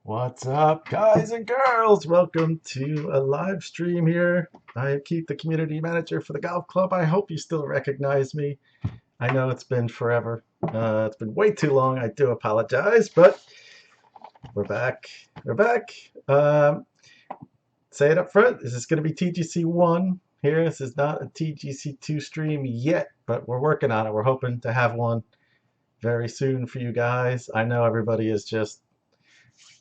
What's up, guys and girls? Welcome to a live stream here. I am Keith, the community manager for the golf club. I hope you still recognize me. I know it's been forever. It's been way too long. I do apologize, but we're back. We're back. Say it up front. This is going to be TGC 1 here. This is not a TGC 2 stream yet, but we're working on it. We're hoping to have one very soon for you guys. I know everybody is just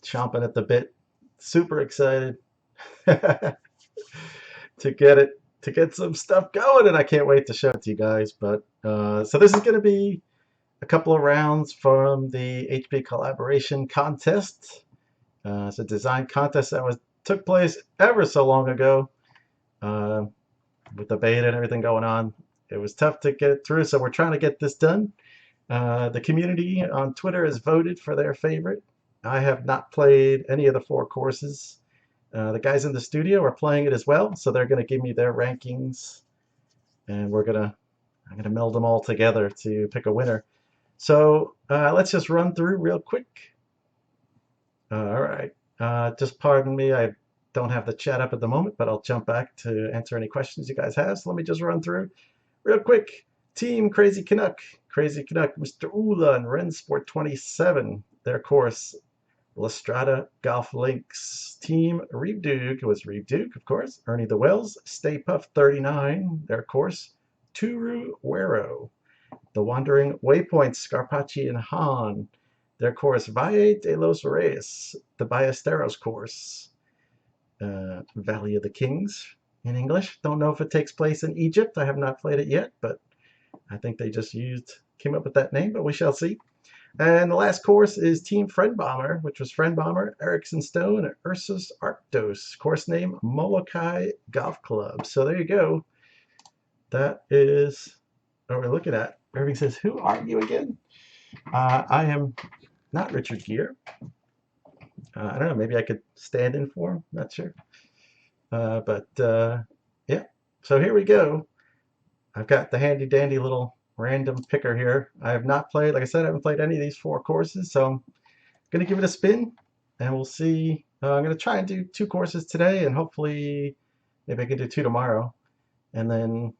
chomping at the bit, super excited to get some stuff going, and I can't wait to show it to you guys. But so this is going to be a couple of rounds from the HP collaboration contest. It's a design contest that took place ever so long ago, uh, with the beta and everything going on. It was tough to get through, so we're trying to get this done. The community on Twitter has voted for their favorite. I have not played any of the 4 courses. The guys in the studio are playing it as well, so they're going to give me their rankings, and I'm gonna meld them all together to pick a winner. So let's just run through real quick. All right, just pardon me, I don't have the chat up at the moment, but I'll jump back to answer any questions you guys have. So let me just run through real quick. Team Crazy Canuck, Mr. Ula and Rensport 27, their course. Lestrada Golf Links. Team Reeve Duke, it was Reeve Duke, of course. Ernie the Wells, Stay Puff 39, their course. Turu Wero. The Wandering Waypoints, Scarpacci and Hahn, their course. Valle de los Reyes, the Ballesteros course. Valley of the Kings in English. Don't know if it takes place in Egypt. I have not played it yet, but I think they just came up with that name, but we shall see. And the last course is Team Friend Bomber, which was Friend Bomber, Erickson Stone, and Ursus Arctos. Course name, Molokai Golf Club. So there you go. That is what we're looking at. Irving says, who are you again? I am not Richard Gere. I don't know, maybe I could stand in for him. Not sure. But yeah, so here we go. I've got the handy dandy little random picker here. I have not played, like I said, I haven't played any of these 4 courses, so I'm going to give it a spin, and we'll see. I'm going to try and do 2 courses today, and hopefully maybe I can do 2 tomorrow. And then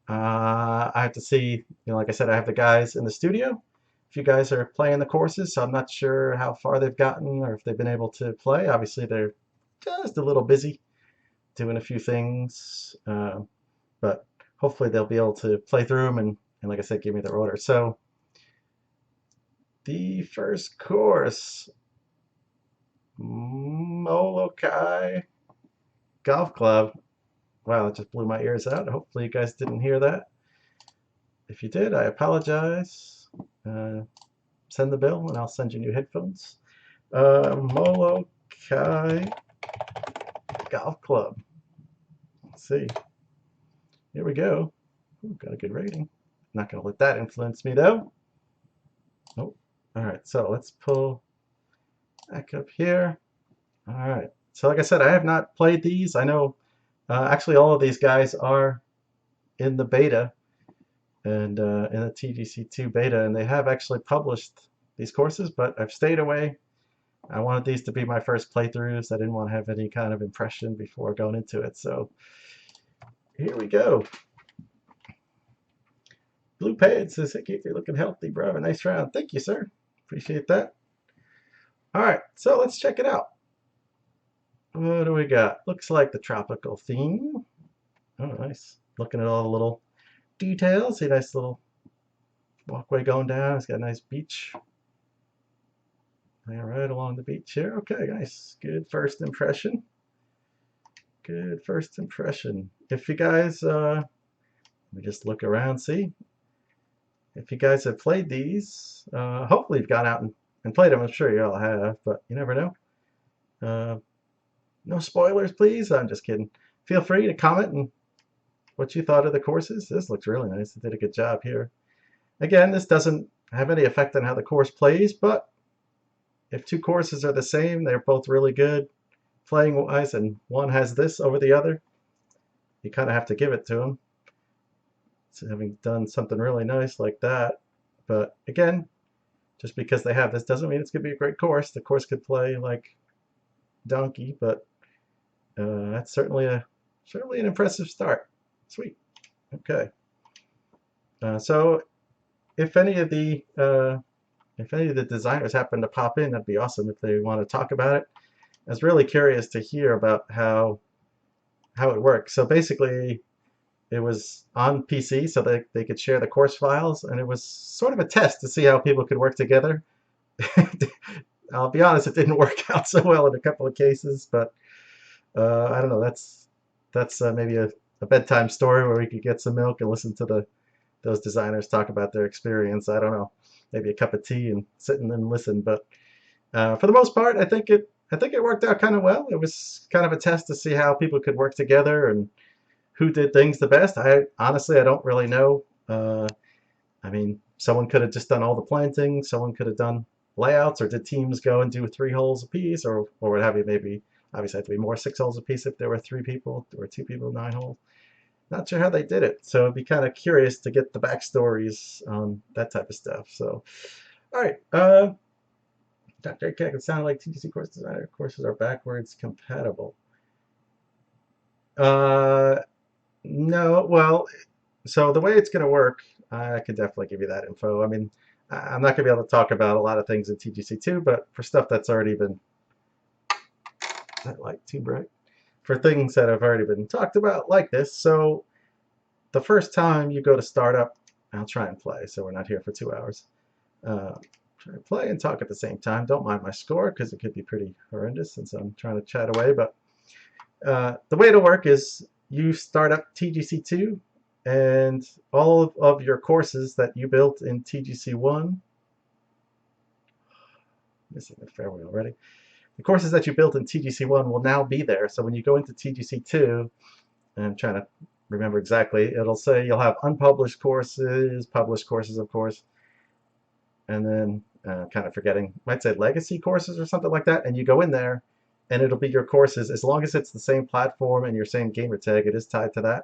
I have to see, like I said, I have the guys in the studio. If you guys are playing the courses, so I'm not sure how far they've gotten or if they've been able to play. Obviously, they're just a little busy doing a few things, but hopefully they'll be able to play through them and like I said, give me their order. So the first course, Molokai Golf Club. Wow, that just blew my ears out. Hopefully you guys didn't hear that. If you did, I apologize. Send the bill and I'll send you new headphones. Molokai Golf Club. Let's see. Here we go. Ooh, got a good rating. Not going to let that influence me though. Nope. All right, so let's pull back up here. All right. So like I said, I have not played these. I know actually all of these guys are in the beta and in the TGC2 beta, and they have actually published these courses, but I've stayed away. I wanted these to be my first playthroughs. I didn't want to have any kind of impression before going into it. So here we go. Blue Pants says, hey, Keith, you're looking healthy, bro. A nice round. Thank you, sir. Appreciate that. All right, so let's check it out. What do we got? Looks like the tropical theme. Oh, nice. Looking at all the little details. See, nice little walkway going down. It's got a nice beach. All right, along the beach here. Okay, nice. Good first impression. Good first impression. If you guys, let me just look around, see. If you guys have played these, hopefully you've gone out and played them. I'm sure you all have, but you never know. No spoilers, please. I'm just kidding. Feel free to comment and what you thought of the courses. This looks really nice. They did a good job here. Again, this doesn't have any effect on how the course plays, but if 2 courses are the same, they're both really good playing wise, and one has this over the other, you kind of have to give it to them. So having done something really nice like that. But again, Just because they have this doesn't mean it's going to be a great course. The course could play like donkey, but that's certainly an impressive start. Sweet. Okay. So if any of the designers happen to pop in, that'd be awesome if they want to talk about it. I was really curious to hear about how it works. So basically, it was on PC so they could share the course files, and it was sort of a test to see how people could work together. I'll be honest, it didn't work out so well in a couple of cases, but I don't know. That's maybe a bedtime story where we could get some milk and listen to those designers talk about their experience. I don't know, maybe a cup of tea and sit and listen. But for the most part, I think it worked out kind of well. It was kind of a test to see how people could work together and who did things the best. I honestly, I don't really know. I mean, someone could have just done all the planting. Someone could have done layouts, or did teams go and do 3 holes apiece, or what have you? Maybe obviously have to be more 6 holes apiece if there were 3 people or 2 people 9 holes. Not sure how they did it, so it'd be kind of curious to get the backstories on that type of stuff. So, all right, Dr. Keck, it sounded like TGC course designer courses are backwards compatible. No, well, so the way it's going to work, I could definitely give you that info. I mean, I'm not going to be able to talk about a lot of things in TGC2, but for stuff that's already been, that light too bright, for things that have already been talked about like this. So the first time you go to startup, I'll try and play, so we're not here for 2 hours. Try to play and talk at the same time. Don't mind my score because it could be pretty horrendous since I'm trying to chat away. But the way it'll work is you start up TGC2, and all of your courses that you built in TGC1, missing the fairway already, the courses that you built in TGC1 will now be there. So when you go into TGC2, and I'm trying to remember exactly, it'll say you'll have unpublished courses, published courses, of course, and then kind of forgetting, might say legacy courses or something like that, and you go in there, and it'll be your courses. As long as it's the same platform and your same gamer tag, it is tied to that,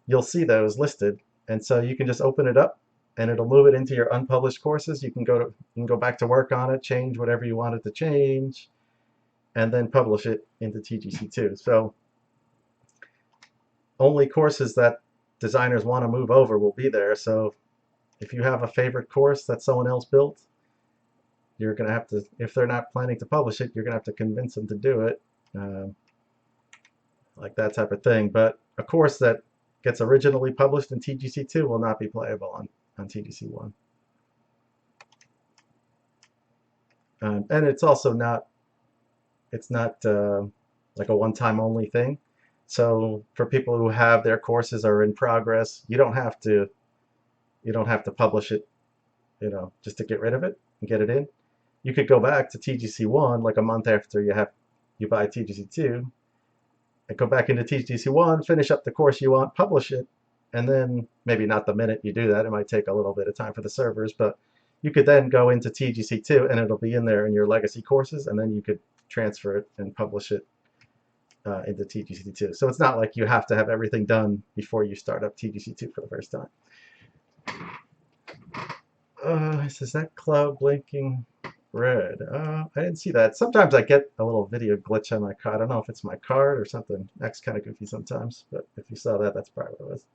you'll see those listed, and so you can just open it up and it'll move it into your unpublished courses. You can go back to work on it, change whatever you wanted to change, and then publish it into TGC2. So only courses that designers want to move over will be there. So if you have a favorite course that someone else built, you're going to have to, if they're not planning to publish it, you're going to have to convince them to do it, like that type of thing. But a course that gets originally published in TGC2 will not be playable on TGC1. And it's also not, like a one-time only thing. So for people who have their courses are in progress, you don't have to publish it, just to get rid of it and get it in. You could go back to TGC1 like a month after you buy TGC2, and go back into TGC1, finish up the course you want, publish it, and then maybe not the minute you do that. It might take a little bit of time for the servers, but you could then go into TGC2 and it'll be in there in your legacy courses, and then you could transfer it and publish it into TGC2. So it's not like you have to have everything done before you start up TGC2 for the first time. Is that cloud blinking red? I didn't see that. Sometimes I get a little video glitch on my card. I don't know if it's my card or something. That's kind of goofy sometimes, but if you saw that, that's probably what it was.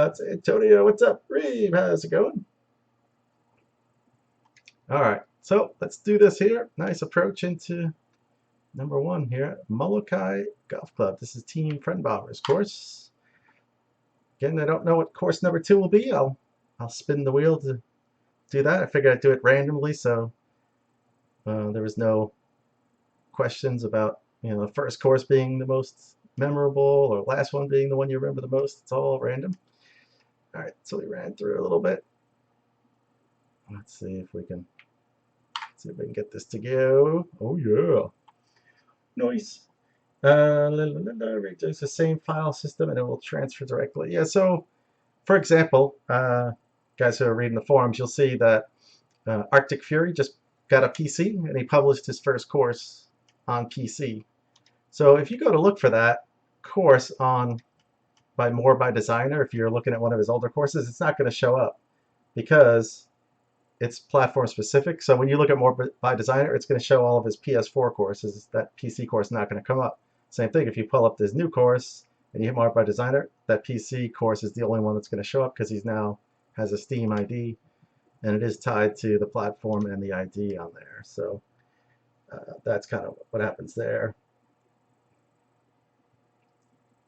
It's Antonio. What's up? Reeve, how's it going? All right, so let's do this here. Nice approach into number 1 here, Molokai Golf Club. This is Team Friendbauer's course. Again, I don't know what course number 2 will be. I'll spin the wheel to do that. I figured I'd do it randomly, so there was no questions about the first course being the most memorable or last one being the one you remember the most. It's all random. All right, so we ran through a little bit. Let's see if we can get this to go. Oh yeah, nice. It's the same file system and it will transfer directly. Yeah, so for example, guys who are reading the forums, you'll see that Arctic Fury just got a PC and he published his first course on PC. So if you go to look for that course by Designer, if you're looking at one of his older courses, it's not going to show up because it's platform specific. So when you look at More by Designer, it's going to show all of his PS4 courses. That PC course is not going to come up. Same thing, if you pull up this new course and you hit More by Designer, that PC course is the only one that's going to show up because he's now has a Steam ID, and it is tied to the platform and the ID on there. So that's kind of what happens there.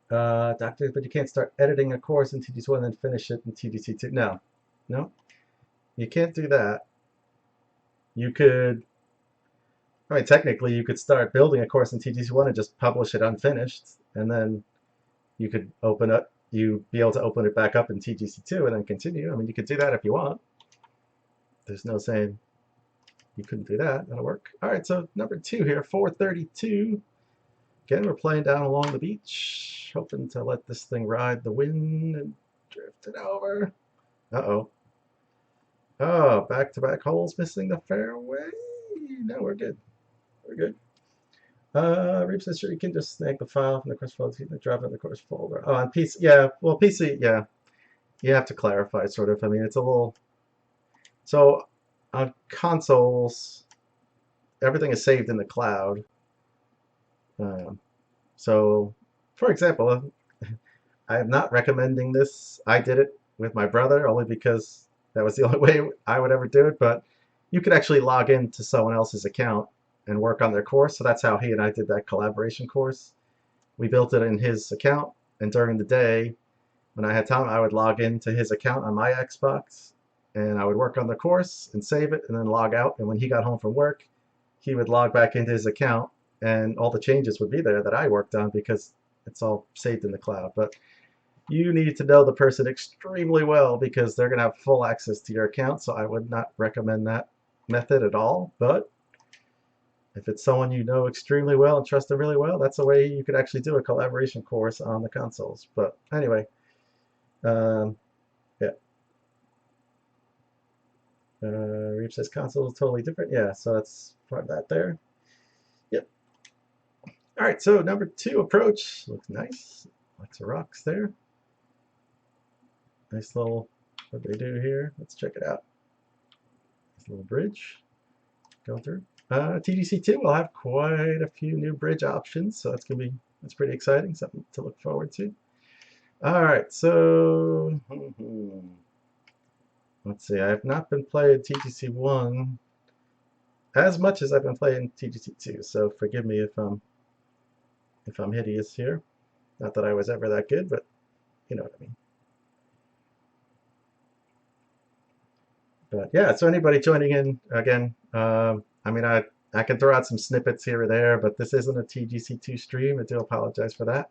Doctor, but you can't start editing a course in TDC1 and then finish it in TDC2. No, no, you can't do that. You could, I mean, technically, you could start building a course in TDC1 and just publish it unfinished, and then you could open up, you'd be able to open it back up in TDC2 and then continue. I mean, you could do that if you want. There's no saying you couldn't do that. That'll work. All right, so number 2 here, 432. Again, we're playing down along the beach, hoping to let this thing ride the wind and drift it over. Uh-oh. Oh, back-to-back holes missing the fairway. No, we're good. We're good. Reap says sure you can just snag the file from the course folder, drop it in the course folder. Oh, on PC, yeah. Well, PC, yeah. You have to clarify, sort of. I mean, it's a little. So on consoles, everything is saved in the cloud. So, for example, I am not recommending this. I did it with my brother only because that was the only way I would ever do it. But you could actually log into someone else's account and work on their course. So that's how he and I did that collaboration course. We built it in his account, and during the day, when I had time, I would log into his account on my Xbox, and I would work on the course and save it, and then log out. And when he got home from work, he would log back into his account, and all the changes would be there that I worked on because it's all saved in the cloud. But you need to know the person extremely well because they're going to have full access to your account, so I would not recommend that method at all. But if it's someone you know extremely well and trust them really well, that's a way you could actually do a collaboration course on the consoles. But anyway, yeah. Reap says console is totally different. Yeah, so that's part of that there. Yep. All right, so number 2 approach looks nice. Lots of rocks there. Nice little, what they do here. Let's check it out. This little bridge going through. TDC2 will have quite a few new bridge options, so that's pretty exciting, something to look forward to. All right, so let's see. I have not been playing TDC1 as much as I've been playing TDC2, so forgive me if I'm hideous here. Not that I was ever that good, but you know what I mean. But yeah, so anybody joining in again, I mean, I can throw out some snippets here or there, but this isn't a TDC2 stream. I do apologize for that.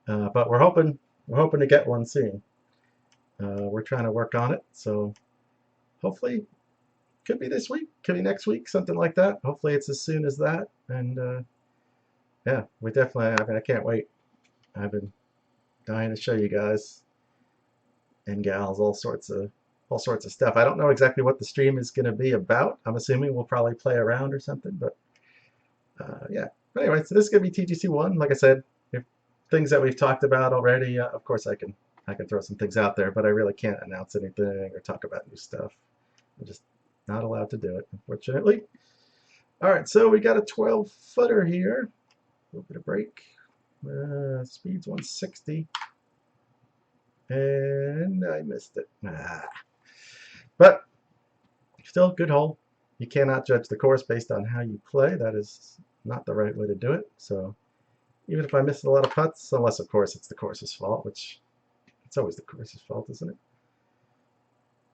But we're hoping to get one soon. We're trying to work on it, so hopefully, could be this week, could be next week, something like that. Hopefully, it's as soon as that. And yeah, we definitely. I mean, I can't wait. I've been dying to show you guys and gals all sorts of stuff. I don't know exactly what the stream is going to be about. I'm assuming we'll probably play around or something, but yeah. But anyway, so this is going to be TGC1. Like I said, if things that we've talked about already, of course I can throw some things out there, but I really can't announce anything or talk about new stuff. I'm just not allowed to do it, unfortunately. All right, so we got a 12-footer here. A little bit of break. Speed's 160. And I missed it. But still, good hole. You cannot judge the course based on how you play. That is not the right way to do it. So even if I missed a lot of putts, unless of course it's the course's fault, which it's always the course's fault, isn't it?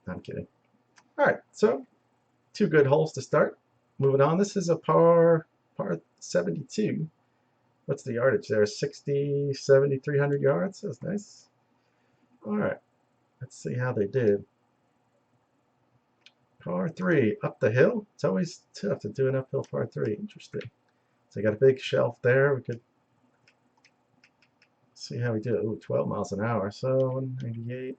I'm kidding. All right, so 2 good holes to start. Moving on, this is a par 72. What's the yardage there? 60, 70, 300 yards. That's nice. All right, let's see how they did. Par 3, up the hill. It's always tough to do an uphill par 3. Interesting. So you got a big shelf there. We could see how we do it. Ooh, 12 miles an hour. So 198.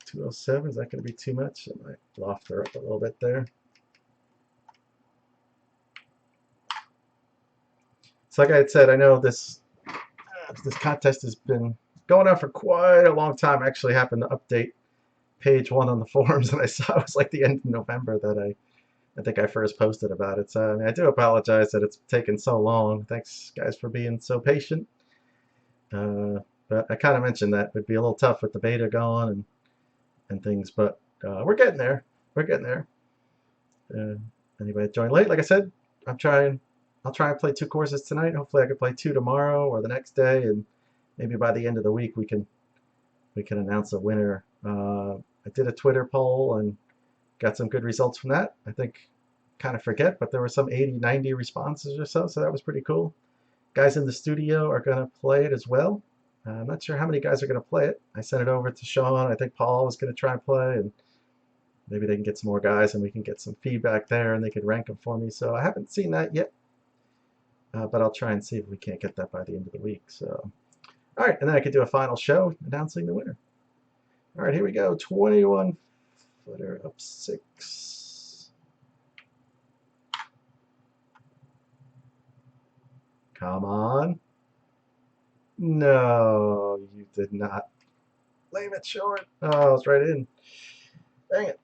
207. Is that going to be too much? I might loft her up a little bit there. So like I had said, I know this contest has been going on for quite a long time. I actually happened to update page 1 on the forums, and I saw it was like the end of November that I think I first posted about it. So I mean, I do apologize that it's taken so long. Thanks, guys, for being so patient. But I kind of mentioned that it'd be a little tough with the beta going and things, but we're getting there. We're getting there. Anybody join late? Like I said, I'll try and play 2 courses tonight. Hopefully, I can play 2 tomorrow or the next day, and maybe by the end of the week we can announce a winner. I did a Twitter poll and got some good results from that. I think, kind of forget, but there were some 80, 90 responses or so, so that was pretty cool. Guys in the studio are going to play it as well. I'm not sure how many guys are going to play it. I sent it over to Sean. I think Paul was going to try and play, and maybe they can get some more guys and we can get some feedback there and they can rank them for me. So I haven't seen that yet, but I'll try and see if we can't get that by the end of the week. So, all right, and then I could do a final show announcing the winner. All right, here we go. 21 footer up 6. Come on. No, you did not. Leave it short. Oh, it's right in. Dang it.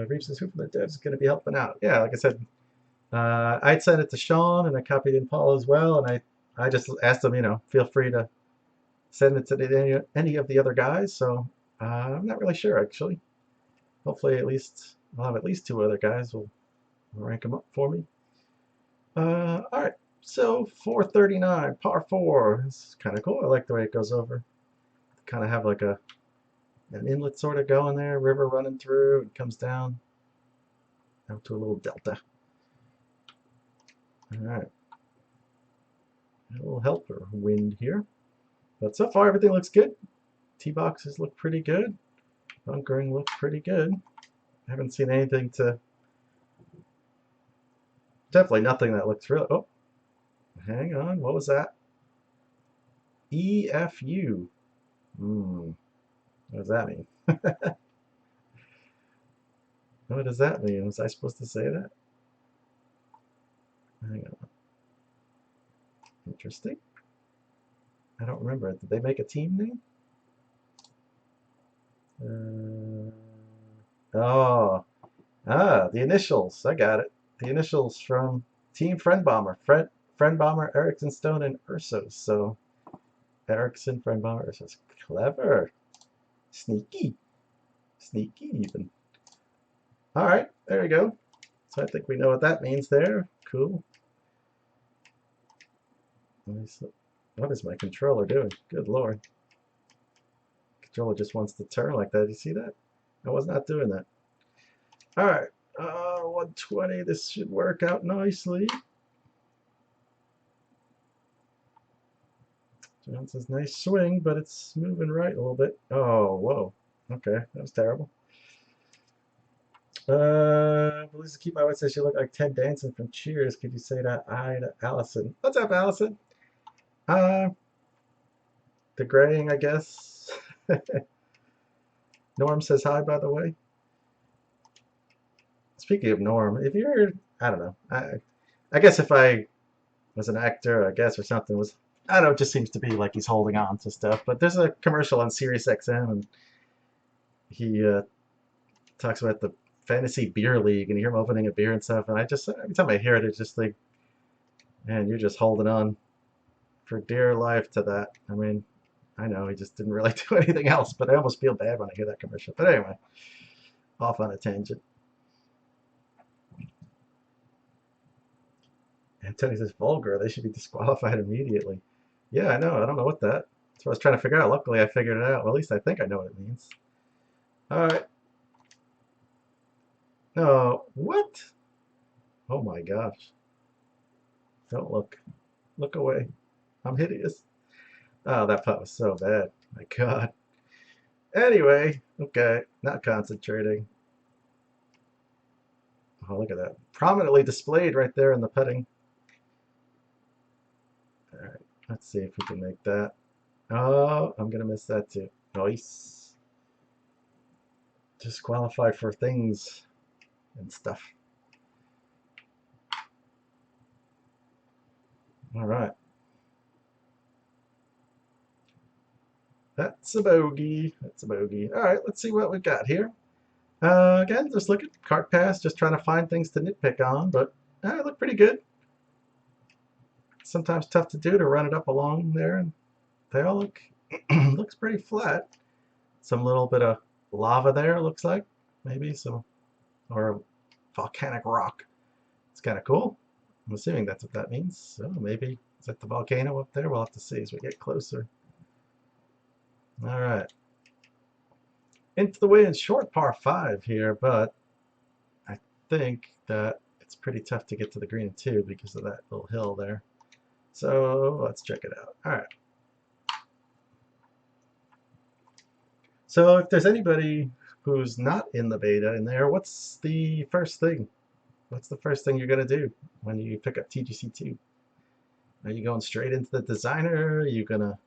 Reeves says, who from the devs is going to be helping out? Yeah, like I said, I'd sent it to Sean and I copied in Paul as well. And I just asked him, feel free to send it to any of the other guys. So I'm not really sure, actually. Hopefully, I'll have at least 2 other guys will rank them up for me. All right, so 439, par 4. This is kind of cool. I like the way it goes over. Kind of have like an inlet sort of going there, river running through, and comes down out to a little delta. All right, a little helper wind here, but so far everything looks good. Tee boxes look pretty good. Bunkering looks pretty good. I haven't seen anything definitely nothing that looks real. Oh, hang on, what was that? EFU. What does that mean? What does that mean? Was I supposed to say that? Hang on. Interesting. I don't remember. Did they make a team name? The initials. I got it. The initials from Team Friend Bomber. Friend Bomber, Ericsson, Stone, and Ursos. So, Ericsson, Friend Bomber, Ursos. Clever. Sneaky. Sneaky, even. All right, there we go. So I think we know what that means there. Cool. What is my controller doing? Good lord. Controller just wants to turn like that. You see that? I was not doing that. All right. 120. This should work out nicely. John says, nice swing, but it's moving right a little bit. Oh, whoa. Okay, that was terrible. Please keep my wife says she looked like Ted Danson from Cheers. Could you say that hi to Allison? What's up, Allison? The graying, I guess. Norm says hi, by the way. Speaking of Norm, if you're, I don't know, I guess if I was an actor, I guess, or something, I don't know, it just seems to be like he's holding on to stuff. But there's a commercial on Sirius XM, and he talks about the fantasy beer league, and you hear him opening a beer and stuff, and every time I hear it, I just think, man, you're just holding on for dear life to that. I mean, I know he just didn't really do anything else, but I almost feel bad when I hear that commercial. But anyway, off on a tangent. And Tony says, vulgar, they should be disqualified immediately. Yeah, I know. I don't know what that. That's what I was trying to figure out. Luckily, I figured it out. Well, at least I think I know what it means. All right. No, what? Oh my gosh. Don't look. Look away. I'm hideous. Oh, that putt was so bad. My God. Anyway, okay. Not concentrating. Oh, look at that. Prominently displayed right there in the putting. All right. Let's see if we can make that. Oh, I'm going to miss that too. Nice. Disqualified for things and stuff. All right. That's a bogey. That's a bogey. All right, let's see what we've got here. Again, just look at Cart Pass, just trying to find things to nitpick on, but they look pretty good. Sometimes tough to do to run it up along there, and they all look looks pretty flat. Some little bit of lava there, looks like maybe some or volcanic rock. It's kind of cool. I'm assuming that's what that means. So maybe is that the volcano up there? We'll have to see as we get closer. All right. Into the wind, short par 5 here, but I think that it's pretty tough to get to the green too because of that little hill there. So let's check it out. All right. So if there's anybody who's not in the beta in there, what's the first thing? What's the first thing you're going to do when you pick up TGC2? Are you going straight into the designer? Are you going to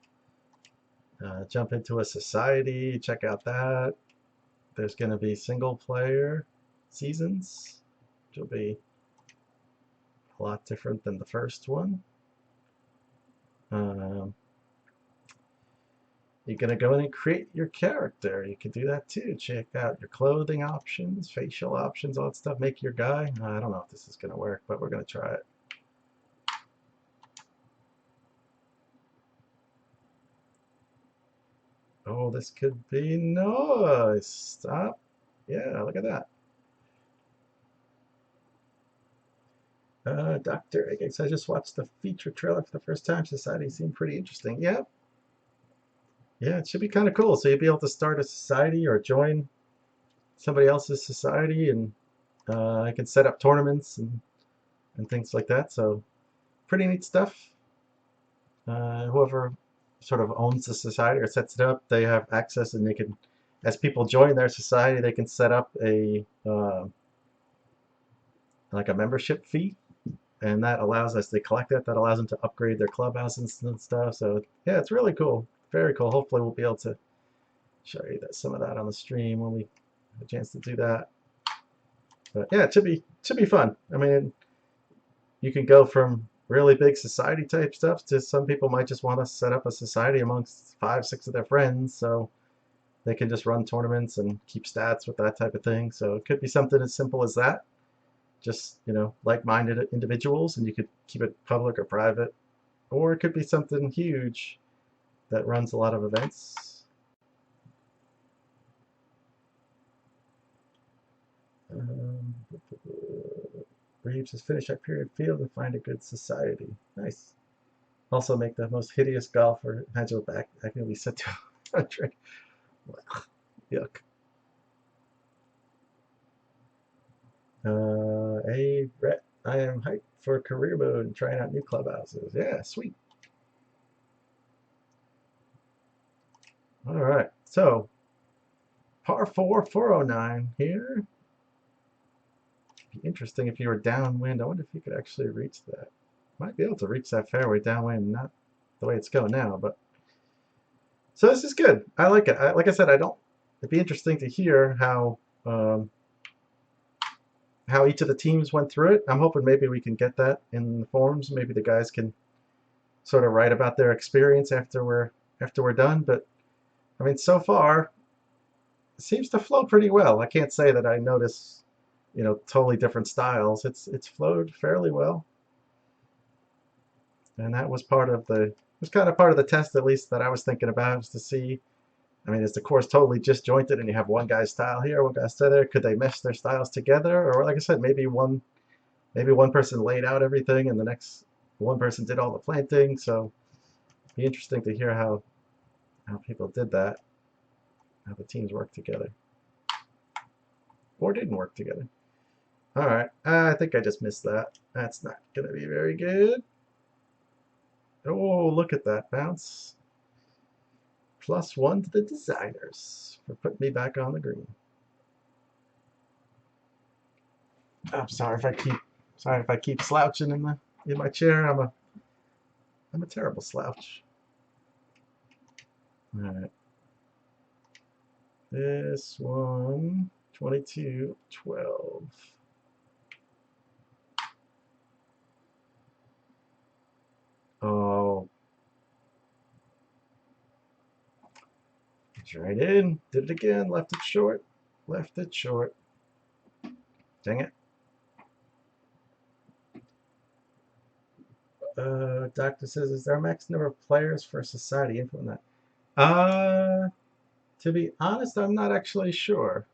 jump into a society, check out that? There's going to be single player seasons, which will be a lot different than the first one. You're going to go in and create your character. You can do that too. Check out your clothing options, facial options, all that stuff. Make your guy. I don't know if this is going to work, but we're going to try it. Oh, this could be nice. Stop. Yeah, look at that. Dr. Eggix, I just watched the feature trailer for the first time. Society seemed pretty interesting. Yeah. Yeah, it should be kind of cool. So you'll be able to start a society or join somebody else's society, and I can set up tournaments and things like that. So pretty neat stuff. Whoever sort of owns the society or sets it up, they have access, and they can, as people join their society, they can set up a like a membership fee, and that allows us to collect it. That allows them to upgrade their clubhouses and stuff. So yeah, it's really cool. Very cool. Hopefully we'll be able to show you that some of that on the stream when we have a chance to do that. But yeah, it should be fun. I mean, you can go from really big society type stuff to some people might just want to set up a society amongst 5, 6 of their friends, so they can just run tournaments and keep stats with that type of thing. So it could be something as simple as that. Just, you know, like-minded individuals, and you could keep it public or private. Or it could be something huge that runs a lot of events. Reeves has finished that period field and find a good society. Nice. Also make the most hideous golfer. Imagine back. I can be set to 100. Yuck. Hey, Brett, I am hyped for career mode and trying out new clubhouses. Yeah, sweet. All right, so par 4, 409 here. Be interesting if you were downwind. I wonder if you could actually reach that. Might be able to reach that fairway downwind, not the way it's going now, but so this is good. I like it. Like I said, I don't. It'd be interesting to hear how each of the teams went through it. I'm hoping maybe we can get that in the forums. Maybe the guys can sort of write about their experience after we're done. But I mean, so far, it seems to flow pretty well. I can't say that I notice, you know, totally different styles. It's flowed fairly well, and that was part of the it was kind of part of the test, at least that I was thinking about, was to see. I mean, is the course totally disjointed and you have one guy's style here, one guy's style there? Could they mesh their styles together? Or like I said, maybe one person laid out everything and the next one person did all the planting. So it'd be interesting to hear how people did that, how the teams worked together. Or didn't work together. All right, I think I just missed that. That's not going to be very good. Oh, look at that bounce. +1 to the designers for putting me back on the green. I'm sorry if I keep slouching in my chair. I'm a terrible slouch. All right. This one, 22, 12. Oh. Edge right in. Did it again. Left it short. Left it short. Dang it. Doctor says, is there a max number of players for society info on that? To be honest, I'm not actually sure.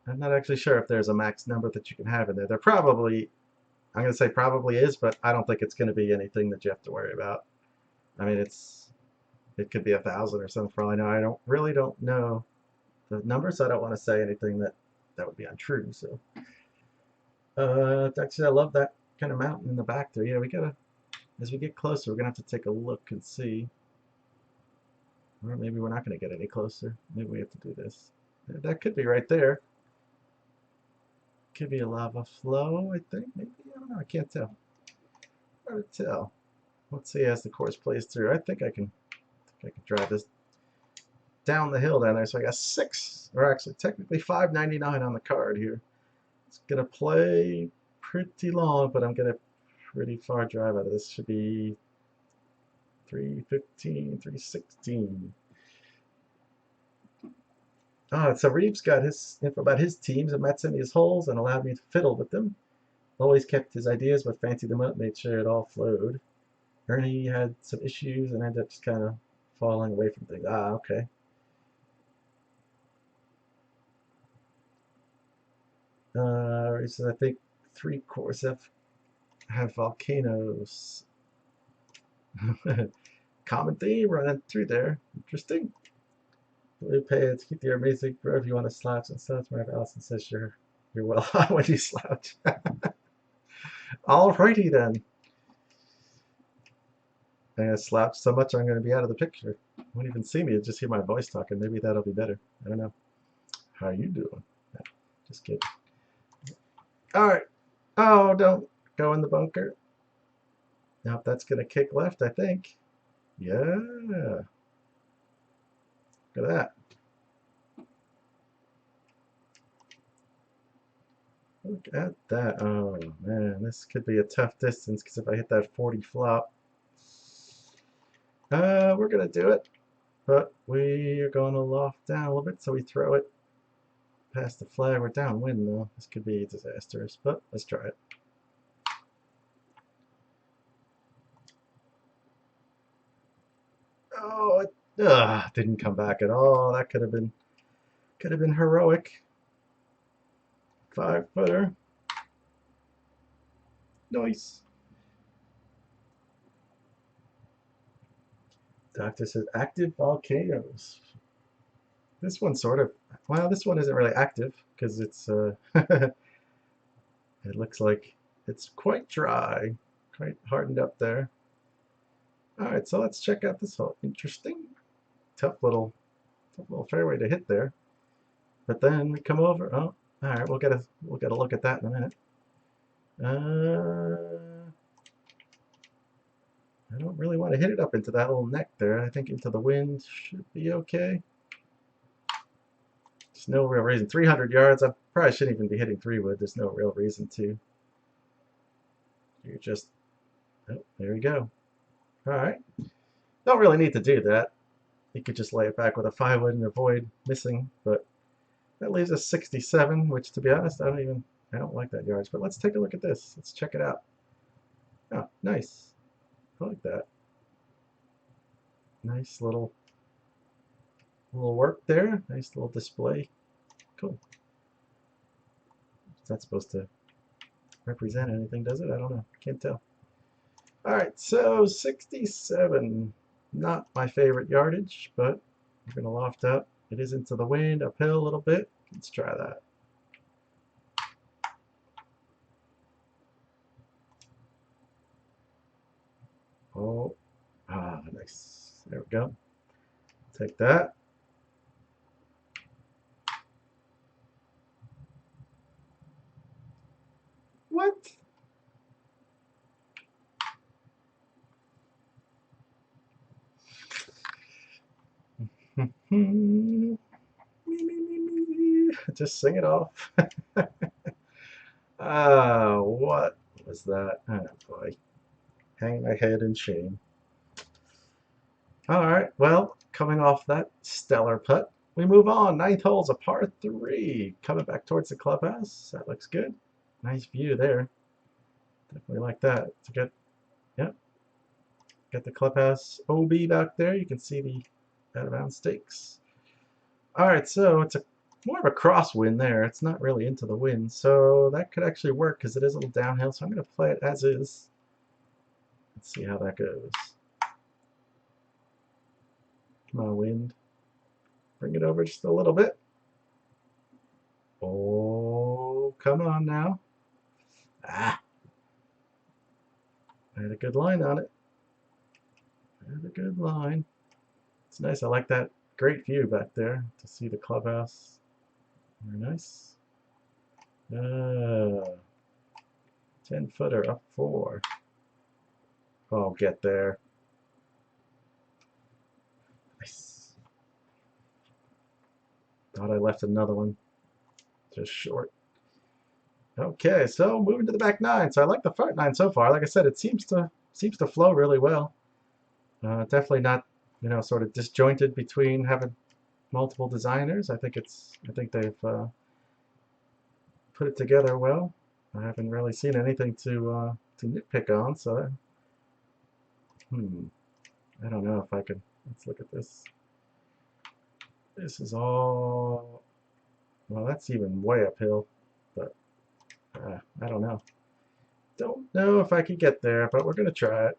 I'm not actually sure if there's a max number that you can have in there. There probably, I'm going to say probably is, but I don't think it's going to be anything that you have to worry about. I mean, it could be 1,000 or something for all I know. I really don't know the numbers. So I don't want to say anything that would be untrue. So, actually, I love that kind of mountain in the back there. Yeah, we gotta, as we get closer, we're gonna have to take a look and see. Or maybe we're not gonna get any closer. Maybe we have to do this. That could be right there. Could be a lava flow, I think. Maybe, I don't know. I can't tell. Hard to tell. Let's see as the course plays through. I think I can drive this down the hill down there. So I got 6, or actually technically 5.99 on the card here. It's gonna play pretty long, but I'm gonna pretty far drive out of this. Should be 315, 316. So Reeves got his info about his teams and Matt sent me his holes and allowed me to fiddle with them. Always kept his ideas but fancied them up, made sure it all flowed. Ernie had some issues and ended up just kind of falling away from things. Okay. He says, I think 3 cores have volcanoes. Common theme running through there. Interesting. Blue pants, keep your music, bro. If you want to slouch and such, my Allison says you're well on when you slouch. Alrighty then. I'm gonna slouch so much I'm gonna be out of the picture. You won't even see me, you'll just hear my voice talking. Maybe that'll be better. I don't know. How you doing? No, just kidding. Alright. Oh, don't go in the bunker. Now that's gonna kick left, I think. Yeah. Look at that. Look at that. Oh man, this could be a tough distance because if I hit that 40 flop, we're gonna do it, but we are going to loft down a little bit, so we throw it past the flag. We're downwind though. This could be disastrous, but let's try it. Oh, it didn't come back at all. That could have been heroic. 5-footer. Nice. Doctor says active volcanoes. This one sort of, well, this one isn't really active because it's it looks like it's quite dry, quite hardened up there. All right, so let's check out this hole. Interesting, tough little fairway to hit there. But then we come over. Oh, all right, we'll get a look at that in a minute. I don't really want to hit it up into that little neck there. I think into the wind should be okay. There's no real reason. 300 yards. I probably shouldn't even be hitting 3-wood. There's no real reason to. You're just, oh, there we go. All right. Don't really need to do that. You could just lay it back with a 5-wood and avoid missing, but that leaves us 67, which to be honest, I don't like that yards. But let's take a look at this. Let's check it out. Oh, nice. I like that. Nice little work there. Nice little display. Cool. It's not supposed to represent anything, does it? I don't know. Can't tell. All right, so 67. Not my favorite yardage, but we're going to loft up. It is into the wind, uphill a little bit. Let's try that. Oh, nice. There we go. Take that. What? Just sing it off. What was that? Oh boy. Hang my head in shame. All right, well, coming off that stellar putt, we move on. Ninth hole's a par 3. Coming back towards the clubhouse. That looks good. Nice view there. Definitely like that. It's a good, yep. Got the clubhouse OB back there. You can see the out of bounds stakes. Alright, so it's a more of a crosswind there. It's not really into the wind, so that could actually work because it is a little downhill, so I'm going to play it as is. Let's see how that goes. Come on, wind. Bring it over just a little bit. Oh, come on now. Ah. I had a good line on it. I had a good line. It's nice. I like that great view back there to see the clubhouse. Very nice. 10-footer up 4. Oh, get there. Nice. Thought I left another one. Just short. Okay, so moving to the back 9. So I like the front 9 so far. Like I said, it seems to flow really well. Definitely not, sort of disjointed between having multiple designers. I think they've put it together well. I haven't really seen anything to nitpick on. So, I don't know if I could. Let's look at this. This is all. Well, that's even way uphill, but I don't know. Don't know if I could get there, but we're gonna try it.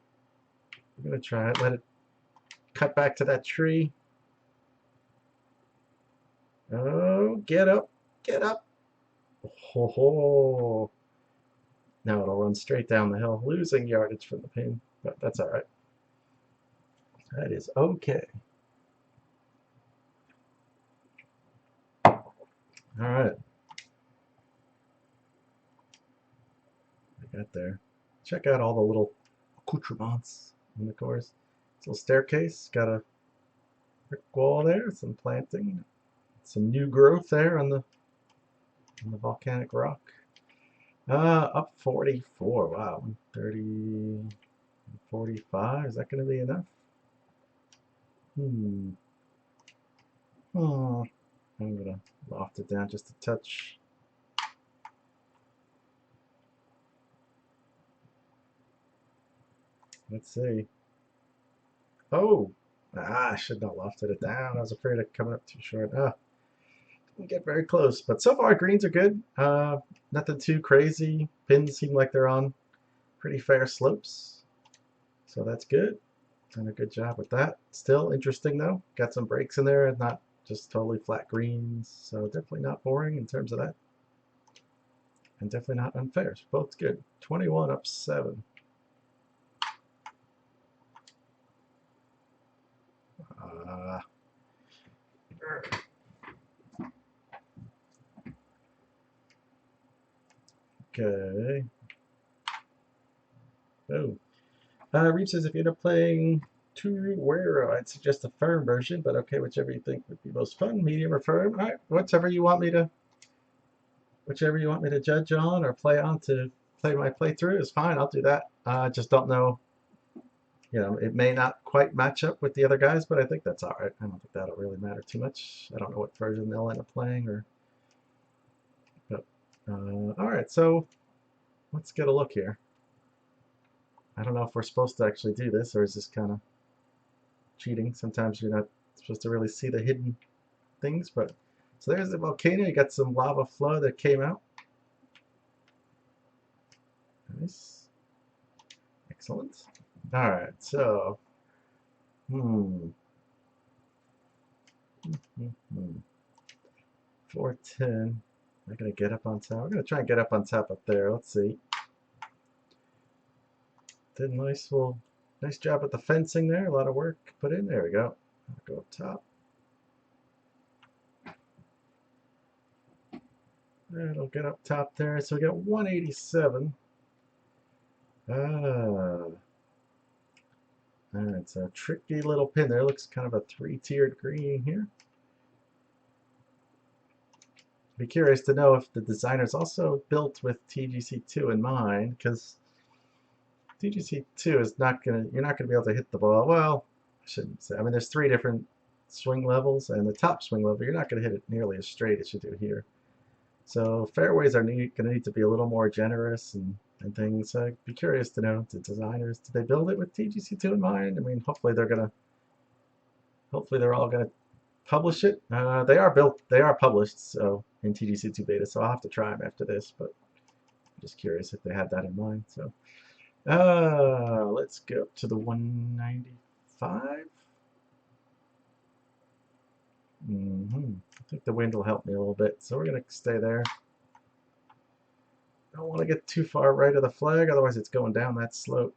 We're gonna try it. Let it cut back to that tree. Oh, get up, get up. Ho ho. Now it'll run straight down the hill, losing yardage from the pin, but that's all right. That is okay. All right. I got there. Check out all the little accoutrements in the course. This little staircase, got a brick wall there, some planting, some new growth there on the volcanic rock. Up 44. Wow, 30, 45. Is that going to be enough? Oh, I'm going to loft it down just a touch. Let's see. Oh, I should not have lofted it down. I was afraid of coming up too short. Didn't get very close, but so far greens are good. Nothing too crazy. Pins seem like they're on pretty fair slopes, so that's good. Done a good job with that. Still interesting though. Got some breaks in there, and not just totally flat greens. So definitely not boring in terms of that, and definitely not unfair. So both good. 21 up 7. Okay. Oh. Reeve says if you end up playing Turuero, I'd suggest a firm version, but okay, whichever you think would be most fun, medium or firm. All right, whichever you want me to judge on or play on to play my playthrough is fine. I'll do that. I just don't know. It may not quite match up with the other guys, but I think that's all right. I don't think that'll really matter too much. I don't know what version they'll end up playing, but all right. So let's get a look here. I don't know if we're supposed to actually do this, or is this kind of cheating? Sometimes you're not supposed to really see the hidden things, but so there's the volcano. You got some lava flow that came out. Nice. Excellent. All right, so 410. I'm gonna get up on top. We're gonna try and get up on top up there. Let's see. Did nice job with the fencing there. A lot of work put in. There we go. I'll go up top. It'll get up top there. So we got 187. It's a tricky little pin there. Looks kind of a 3-tiered green here. Be curious to know if the designer's also built with TGC2 in mind, because TGC2 is not gonna. You're not gonna be able to hit the ball. Well, I shouldn't say. I mean, there's 3 different swing levels and the top swing level, you're not going to hit it nearly as straight as you do here. So fairways are going to need to be a little more generous and things. I'd be curious to know, the designers, did they build it with TGC2 in mind? I mean, hopefully they're all going to publish it. They are published, so in TGC2 beta, so I'll have to try them after this, but I'm just curious if they had that in mind. So let's go up to the 195. I think the wind will help me a little bit, so we're going to stay there. Don't want to get too far right of the flag, otherwise it's going down that slope.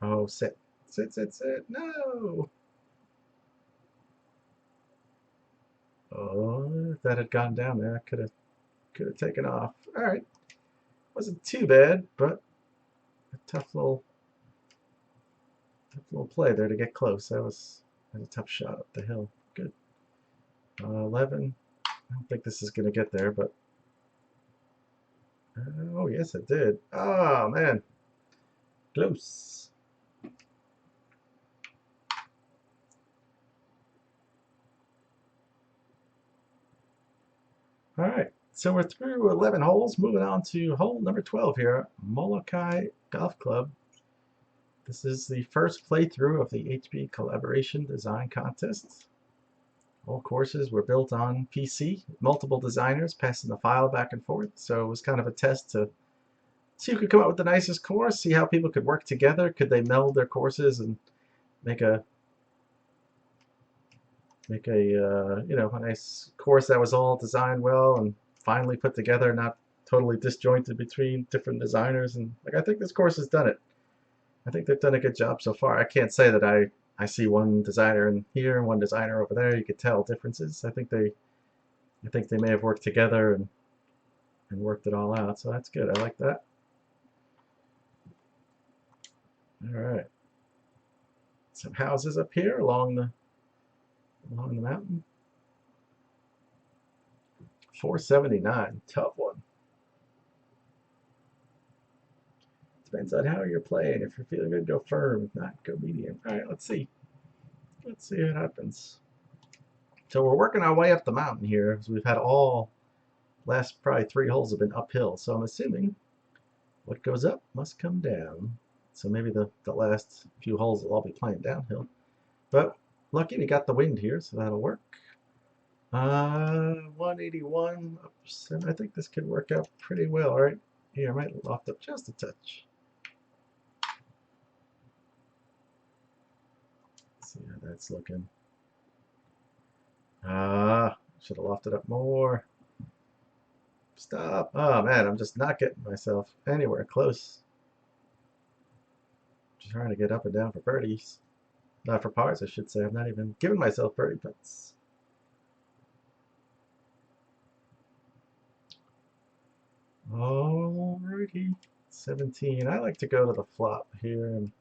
Oh, sit. Sit, sit, sit. No! Oh, if that had gone down there, I could have taken off. All right. Wasn't too bad, but a tough little play there to get close. That was a tough shot up the hill. Good. 11. I don't think this is going to get there, but oh, yes, it did. Oh, man. Close. All right. So we're through 11 holes. Moving on to hole number 12 here, Molokai Golf Club. This is the first playthrough of the HP Collaboration Design Contest. All courses were built on PC, multiple designers passing the file back and forth. So it was kind of a test to see who could come up with the nicest course, see how people could work together. Could they meld their courses and make a a nice course that was all designed well and finally put together, not totally disjointed between different designers. And like, I think this course has done it. I think they've done a good job so far. I can't say that I see one designer in here and one designer over there. You could tell differences. I think they may have worked together and worked it all out. So that's good. I like that. All right. Some houses up here along the mountain. 479, tough one. Depends on how you're playing. If you're feeling good, go firm. If not, go medium. All right, let's see. Let's see what happens. So we're working our way up the mountain here, because we've had last probably 3 holes have been uphill. So I'm assuming what goes up must come down. So maybe the last few holes will all be playing downhill. But lucky we got the wind here, so that'll work. 181 percent. I think this could work out pretty well. All right, here I might loft up just a touch. Let's see how that's looking. Should have lofted up more. Stop. Oh man, I'm just not getting myself anywhere close. Just trying to get up and down for birdies. Not for pars, I should say. I'm not even giving myself birdie putts. Alrighty. 17. I like to go to the flop here and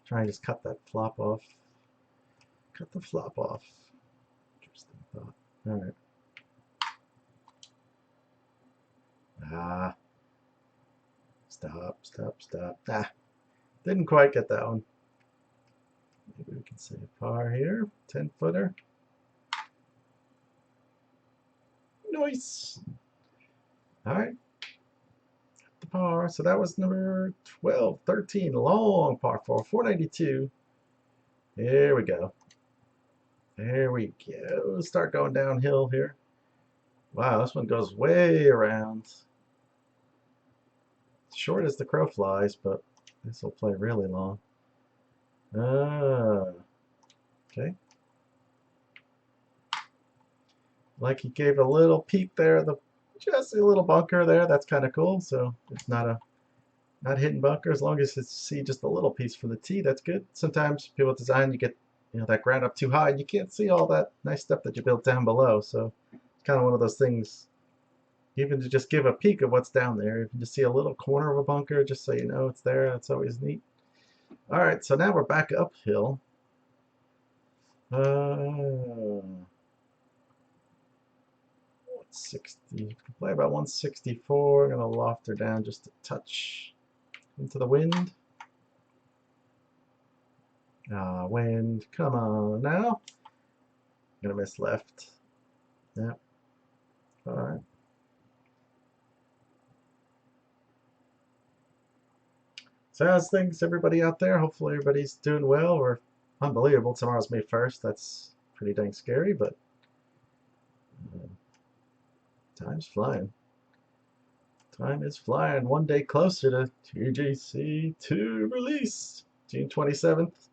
try and just cut that flop off. Cut the flop off. Interesting thought. Alright. Stop, stop, stop. Didn't quite get that one. Maybe we can say a par here. 10-footer. Nice. Alright. The par. So that was number 12, 13. Long par 4. 492. There we go. There we go. Start going downhill here. Wow, this one goes way around. Short as the crow flies, but this will play really long. Okay. Like he gave a little peek there, just a little bunker there. That's kind of cool. So it's not hidden bunker, as long as you see just a little piece from the tee. That's good. Sometimes people design, you get that ground up too high, and you can't see all that nice stuff that you built down below. So it's kind of one of those things. Even to just give a peek of what's down there, you can just see a little corner of a bunker, just so you know it's there. That's always neat. All right, so now we're back uphill. 160. Play about 164. I'm gonna loft her down just a touch into the wind. Wind, come on now. Gonna miss left. Yeah. All right. So how's things, everybody out there? Hopefully everybody's doing well. Or unbelievable. Tomorrow's May 1st. That's pretty dang scary, but time's flying. Time is flying. One day closer to TGC 2 release. June 27th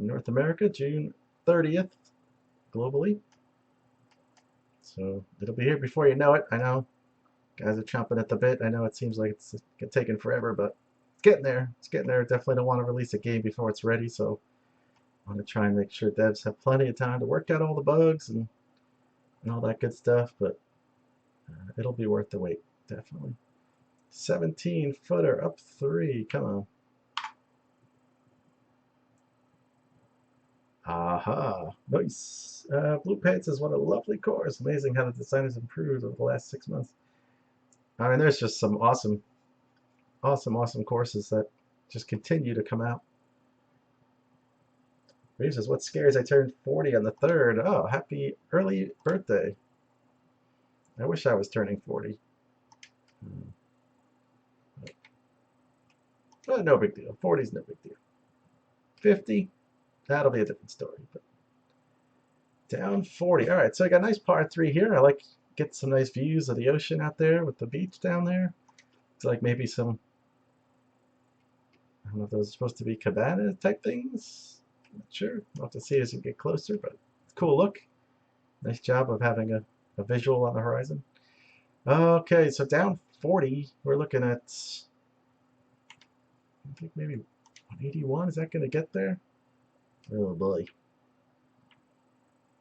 in North America, June 30th globally. So it'll be here before you know it. I know guys are chomping at the bit. I know it seems like it's taking forever, but it's getting there. It's getting there. Definitely don't want to release a game before it's ready, so I want to try and make sure devs have plenty of time to work out all the bugs and all that good stuff, but it'll be worth the wait, definitely. 17-footer up 3. Come on. Aha, nice. Blue Pants is what a lovely course. Amazing how the design has improved over the last 6 months. I mean, there's just some awesome courses that just continue to come out. Reeves says, what scares? I turned 40 on the 3rd. Oh, happy early birthday. I wish I was turning 40. But no big deal. 40's no big deal. 50, that'll be a different story. But down 40. All right, so I got a nice par 3 here. I like get some nice views of the ocean out there with the beach down there. It's like maybe some, I don't know if those are supposed to be cabana type things. Not sure. We'll have to see as we get closer, but it's a cool look. Nice job of having a visual on the horizon. Okay, so down 40, we're looking at, I think maybe 181. Is that going to get there? Oh boy.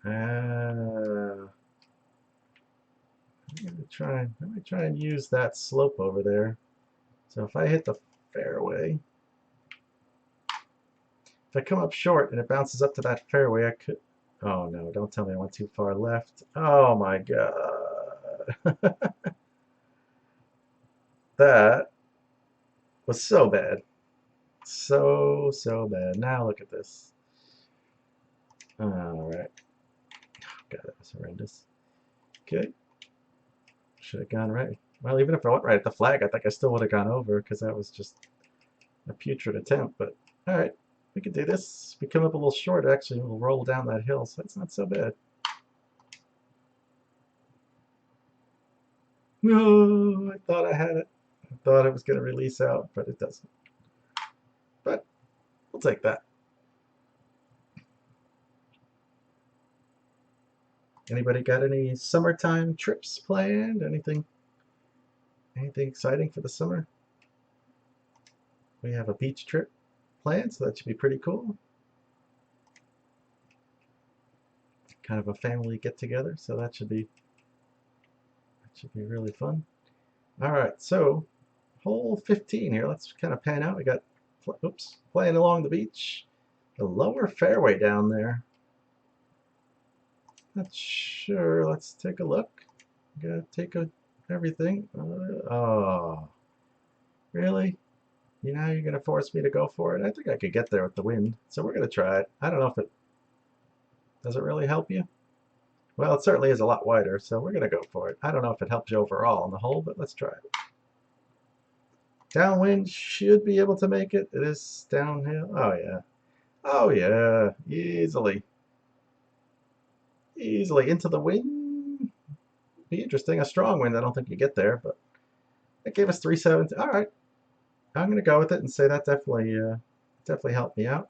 I'm gonna try and use that slope over there. So if I hit the fairway, if I come up short and it bounces up to that fairway, I could. Oh no! Don't tell me I went too far left. Oh my god. That was so bad. So bad. Now look at this. Alright. God, that was horrendous. Okay. Should have gone right. Well, even if I went right at the flag, I think I still would have gone over because that was just a putrid attempt. But alright, we can do this. We come up a little short, actually, we'll roll down that hill, so it's not so bad. No, I thought I had it. I thought it was going to release out, but it doesn't. But we'll take that. Anybody got any summertime trips planned? Anything exciting for the summer? We have a beach trip planned, so that should be pretty cool. Kind of a family get together, so that should be really fun. All right, so hole 15 here. Let's kind of pan out. We got, oops, playing along the beach. The lower fairway down there. Not sure. Let's take a look. Gotta take everything. Oh, really? You know, you're gonna force me to go for it? I think I could get there with the wind, so we're gonna try it. I don't know if it does it really help you. Well, it certainly is a lot wider, so we're gonna go for it. I don't know if it helps you overall on the hole, but let's try it. Downwind should be able to make it. It is downhill. Oh yeah. Oh yeah. Easily. Easily into the wind. Be interesting. A strong wind. I don't think you get there, but it gave us 370. All right. I'm gonna go with it and say that definitely helped me out.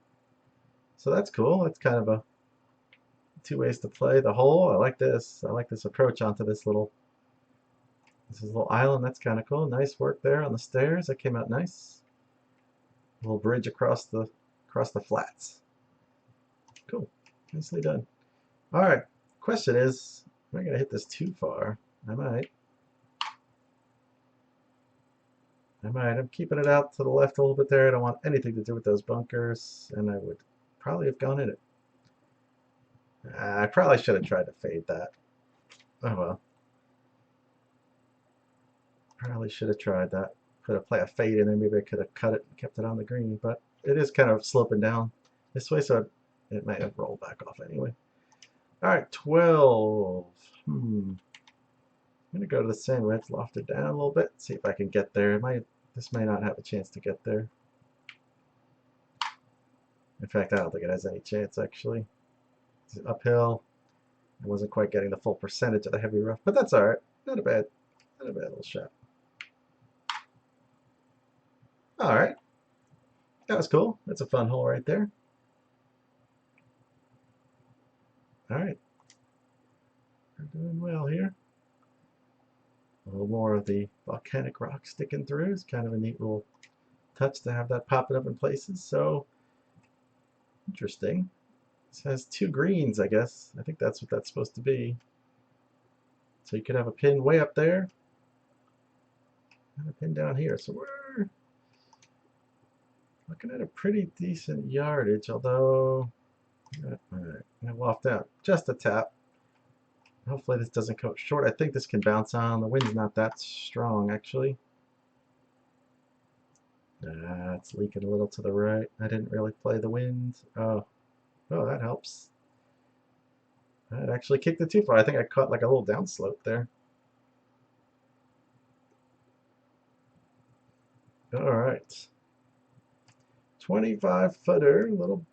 So that's cool. That's kind of a 2 ways to play the hole. I like this. I like this approach onto this little island. That's kind of cool. Nice work there on the stairs. That came out nice. A little bridge across the flats. Cool. Nicely done. All right. Question is, am I gonna hit this too far? I might. I'm keeping it out to the left a little bit there. I don't want anything to do with those bunkers, and I would probably have gone in it. I probably should have tried to fade that. Oh well. Probably should have tried that. Could have played a fade in there. Maybe I could have cut it and kept it on the green. But it is kind of sloping down this way, so it might have rolled back off anyway. All right, 12. I'm gonna go to the sandwich, loft it down a little bit, see if I can get there. This may not have a chance to get there. In fact, I don't think it has any chance actually. It's uphill. I wasn't quite getting the full percentage of the heavy rough, but that's all right. Not a bad little shot. All right, that was cool. That's a fun hole right there. All right, we're doing well here. A little more of the volcanic rock sticking through. It's kind of a neat little touch to have that popping up in places. So interesting. This has 2 greens, I guess. I think that's what that's supposed to be. So you could have a pin way up there and a pin down here. So we're looking at a pretty decent yardage, although all right, I'm gonna loft out just a tap. Hopefully this doesn't go short. I think this can bounce on. The wind's not that strong, actually. It's leaking a little to the right. I didn't really play the wind. Oh, that helps. That actually kicked it too far. I think I caught like a little downslope there. All right. 25 footer, a little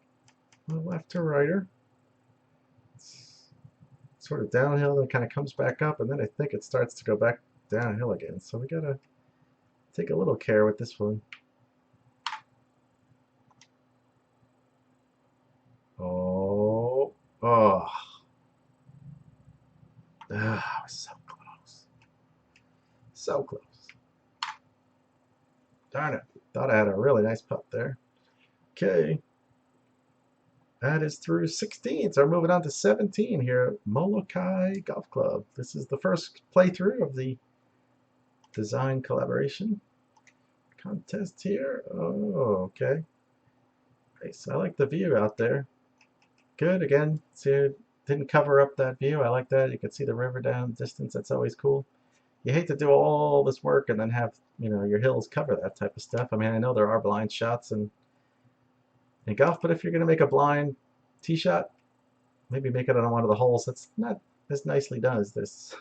left to righter. It's sort of downhill, then kind of comes back up, and then I think it starts to go back downhill again. So we gotta take a little care with this one. Oh, so close. So close. Darn it. Thought I had a really nice putt there. Okay. That is through 16. So we're moving on to 17 here at Molokai Golf Club. This is the first playthrough of the design collaboration contest here. Oh, okay. Nice. I like the view out there. Good. Again, see, it didn't cover up that view. I like that. You can see the river down distance. That's always cool. You hate to do all this work and then have, your hills cover that type of stuff. I mean, I know there are blind shots in golf, but if you're going to make a blind tee shot, maybe make it on one of the holes that's not as nicely done as this.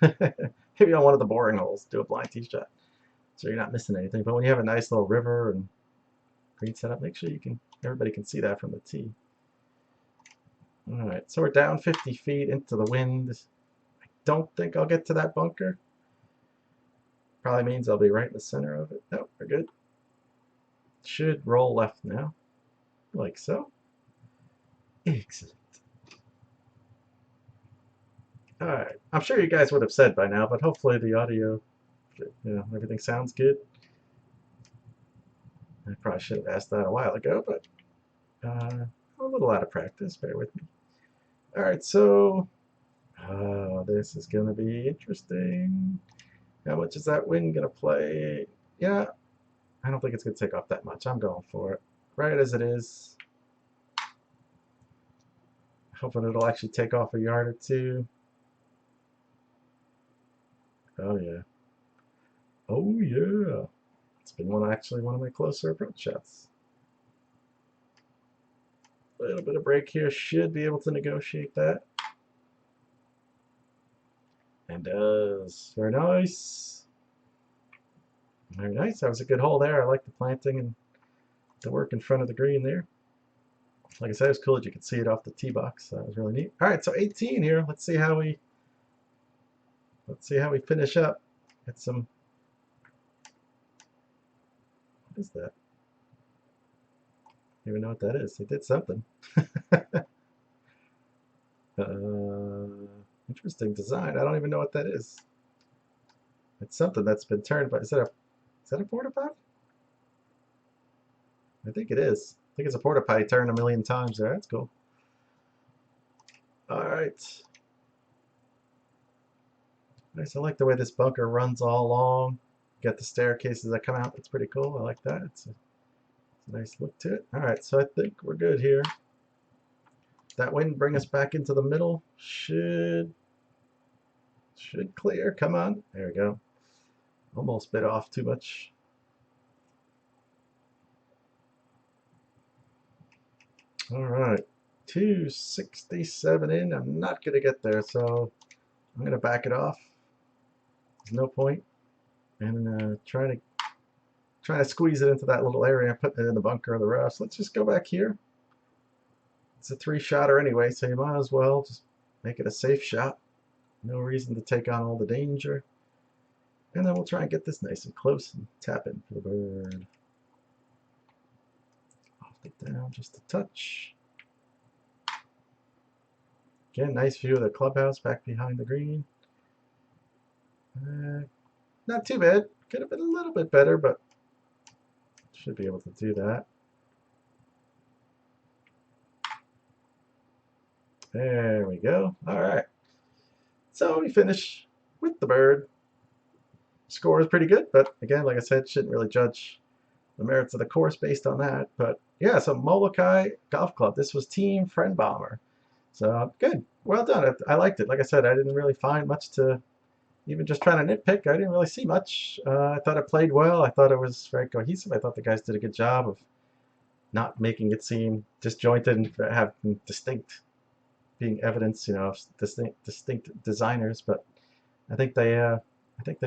Maybe on one of the boring holes, do a blind tee shot, so you're not missing anything. But when you have a nice little river and green setup, make sure everybody can see that from the tee. All right, so we're down 50 feet into the wind. I don't think I'll get to that bunker. Probably means I'll be right in the center of it. Nope, we're good. Should roll left now, like so. Excellent. All right, I'm sure you guys would have said by now, but hopefully the audio, everything sounds good. I probably should have asked that a while ago, but I'm a little out of practice. Bear with me. All right, so this is going to be interesting. How much is that wind going to play? Yeah, I don't think it's going to take off that much. I'm going for it. Right as it is. Hoping it'll actually take off a yard or two. Oh, yeah. Oh, yeah. It's been one of my closer approach shots. A little bit of break here. Should be able to negotiate that. And does. Very nice. Very nice. That was a good hole there. I like the planting and the work in front of the green there. Like I said, it was cool that you could see it off the tee box. That was really neat. All right, so 18 here. Let's see how we finish up. Get some. What is that? I don't even know what that is. They did something. Interesting design. I don't even know what that is. It's something that's been turned by. Is that a porta potty? I think it is. I think it's a porta potty turned a million times there. That's cool. All right. Nice. I like the way this bunker runs all along. Got the staircases that come out. That's pretty cool. I like that. It's a nice look to it. All right, so I think we're good here. That wind bring us back into the middle. Should clear. Come on. There we go. Almost bit off too much. All right. 267 in. I'm not going to get there, so I'm going to back it off. There's no point. And trying to squeeze it into that little area, putting it in the bunker or the rough. So let's just go back here. It's a 3-shotter anyway, so you might as well just make it a safe shot. No reason to take on all the danger. And then we'll try and get this nice and close and tap in for the bird. Off it down just a touch. Again, nice view of the clubhouse back behind the green. Not too bad. Could have been a little bit better, but should be able to do that. There we go. All right. So we finish with the bird. Score is pretty good, but again, like I said, shouldn't really judge the merits of the course based on that. But yeah, so Molokai Golf Club. This was Team Friend Bomber. So good. Well done. I liked it. Like I said, I didn't really find much to, even just trying to nitpick, I didn't really see much. I thought it played well. I thought it was very cohesive. I thought the guys did a good job of not making it seem disjointed and having distinct, being evidence, you know, of distinct designers. But I think they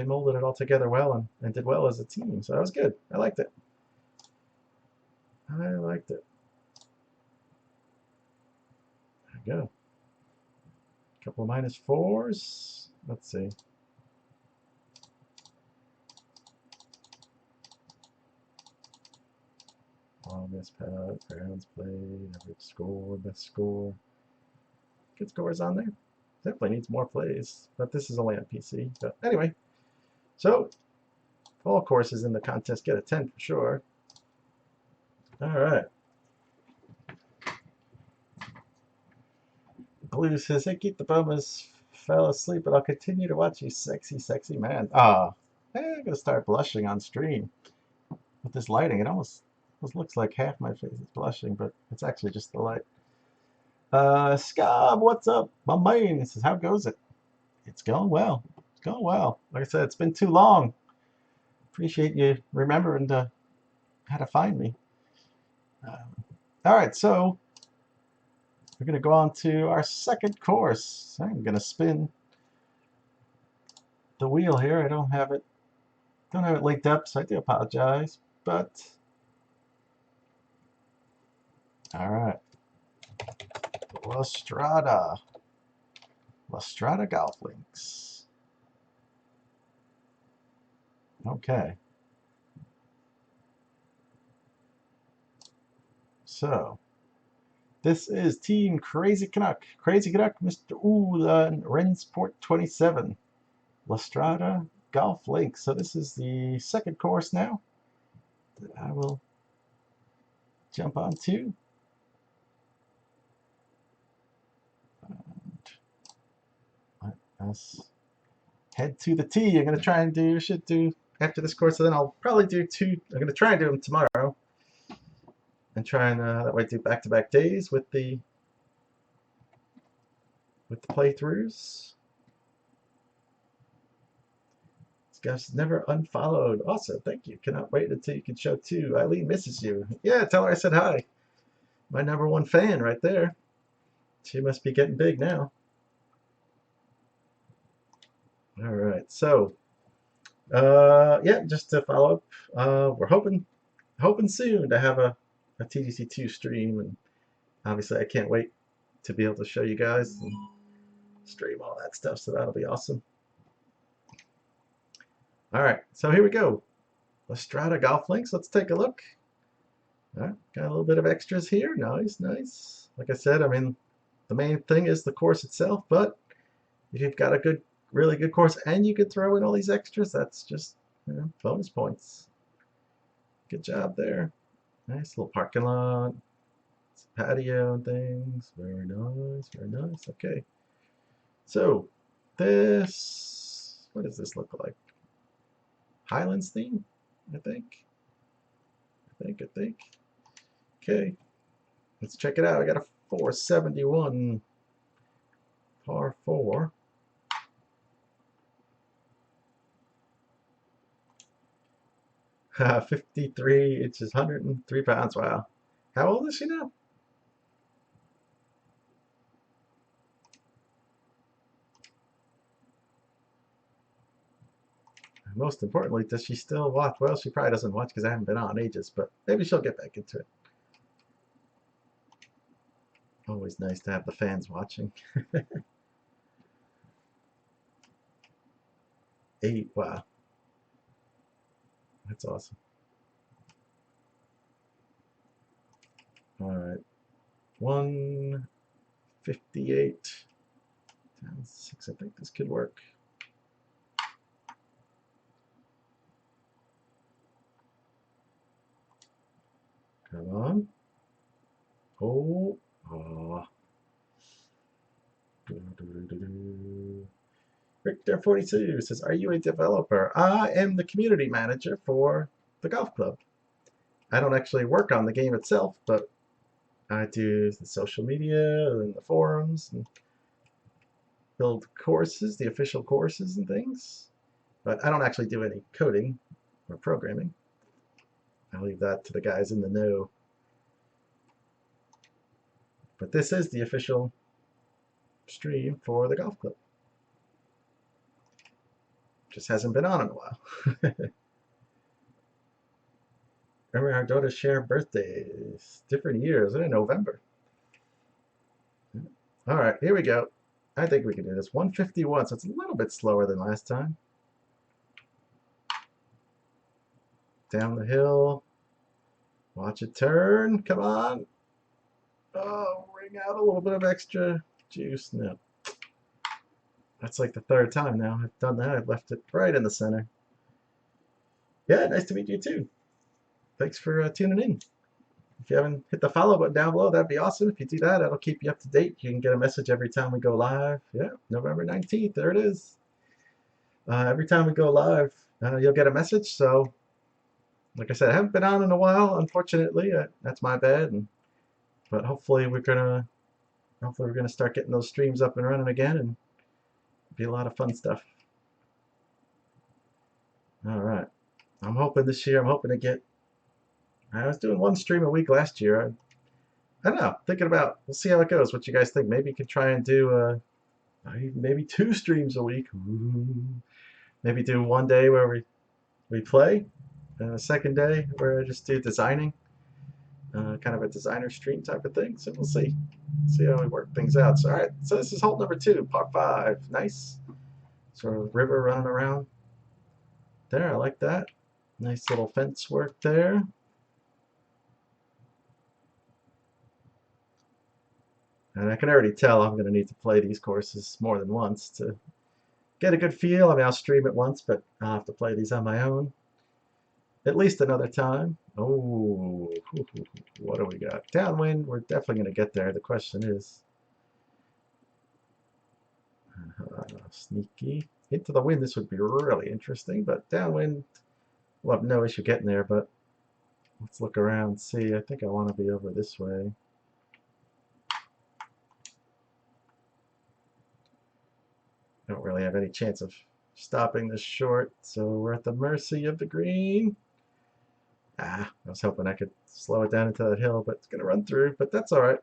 molded it all together well and did well as a team. So that was good. I liked it. I liked it. There we go. A couple of -4s. Let's see. Longest putt, rounds played, average score, best score. Good scores on there. Definitely needs more plays, but this is only on PC. But anyway, so all courses in the contest get a 10 for sure. All right. Blue says, "Hey, keep the bummers fell asleep, but I'll continue to watch you, sexy, sexy man." Ah, I'm gonna start blushing on stream with this lighting. It almost looks like half my face is blushing, but it's actually just the light. Scob, what's up, my man? He says, "How goes it?" It's going well. It's going well. Like I said, it's been too long. Appreciate you remembering how to find me. All right, so we're going to go on to our second course. I'm going to spin the wheel here. I don't have it linked up, so I do apologize. But all right, La Strada Golf Links. Okay. So this is Team Crazy Canuck. Crazy Canuck, Mr. Ulan, Rensport 27. La Strada Golf Links. So this is the second course now that I will jump onto. And let us head to the tee. I'm going to try and should do after this course, so then I'll probably do 2. I'm going to try and do them tomorrow. And try and that way do back-to-back days with the playthroughs. This guy's never unfollowed. Awesome, thank you. Cannot wait until you can show 2. Eileen misses you. Yeah, tell her I said hi. My #1 fan right there. She must be getting big now. All right, so yeah, just to follow up, we're hoping soon to have a TGC2 stream, and obviously I can't wait to be able to show you guys and stream all that stuff, so that'll be awesome. All right, so here we go. La Strada Golf Links. Let's take a look. All right, got a little bit of extras here. Nice, nice. Like I said, I mean, the main thing is the course itself, but if you've got a really good course and you could throw in all these extras, that's just, you know, bonus points. Good job there. Nice little parking lot, patio and things. Very nice, very nice. Okay. So this, what does this look like? Highlands theme, I think. Okay. Let's check it out. I got a 471 par 4. Uh, 53 inches, 103 pounds. Wow. How old is she now? Most importantly, does she still watch? Well, she probably doesn't watch because I haven't been on ages, but maybe she'll get back into it. Always nice to have the fans watching. 8, wow. That's awesome. All right. 158 times 6. I think this could work. Come on. Oh. Oh. Richter42 says, are you a developer? I am the community manager for the golf club. I don't actually work on the game itself, but I do the social media and the forums and build courses, the official courses and things. But I don't actually do any coding or programming. I leave that to the guys in the know. But this is the official stream for the golf club. Just hasn't been on in a while. Remember, our daughters share birthdays, different years, in November. All right, here we go. I think we can do this. 151, so it's a little bit slower than last time. Down the hill. Watch it turn. Come on. Oh, wring out a little bit of extra juice. No. That's like the third time now I've done that. I've left it right in the center. Yeah, nice to meet you too. Thanks for tuning in. If you haven't hit the follow button down below, that'd be awesome. If you do that, that'll keep you up to date. You can get a message every time we go live. Yeah, November 19th, there it is. Every time we go live, you'll get a message. So, like I said, I haven't been on in a while, unfortunately. That's my bad. But hopefully we're gonna start getting those streams up and running again, and be a lot of fun stuff. All right. I'm hoping this year, to get. I was doing one stream a week last year. I don't know. Thinking about. We'll see how it goes. What you guys think? Maybe you could try and do maybe 2 streams a week. Ooh. Maybe do one day where we play, and a second day where I just do designing, kind of a designer stream type of thing. So we'll see how we work things out. So all right. So this is hole number 2, par 5. Nice. Sort of river running around there. I like that. Nice little fence work there. And I can already tell I'm going to need to play these courses more than once to get a good feel. I mean, I'll stream it once, but I'll have to play these on my own at least another time. Oh, what do we got? Downwind, we're definitely going to get there. The question is, sneaky. Into the wind, this would be really interesting, but downwind, we'll have no issue getting there, but let's look around and see. I think I want to be over this way. Don't really have any chance of stopping this short, so we're at the mercy of the green. I was hoping I could slow it down into that hill, but it's going to run through, but that's all right.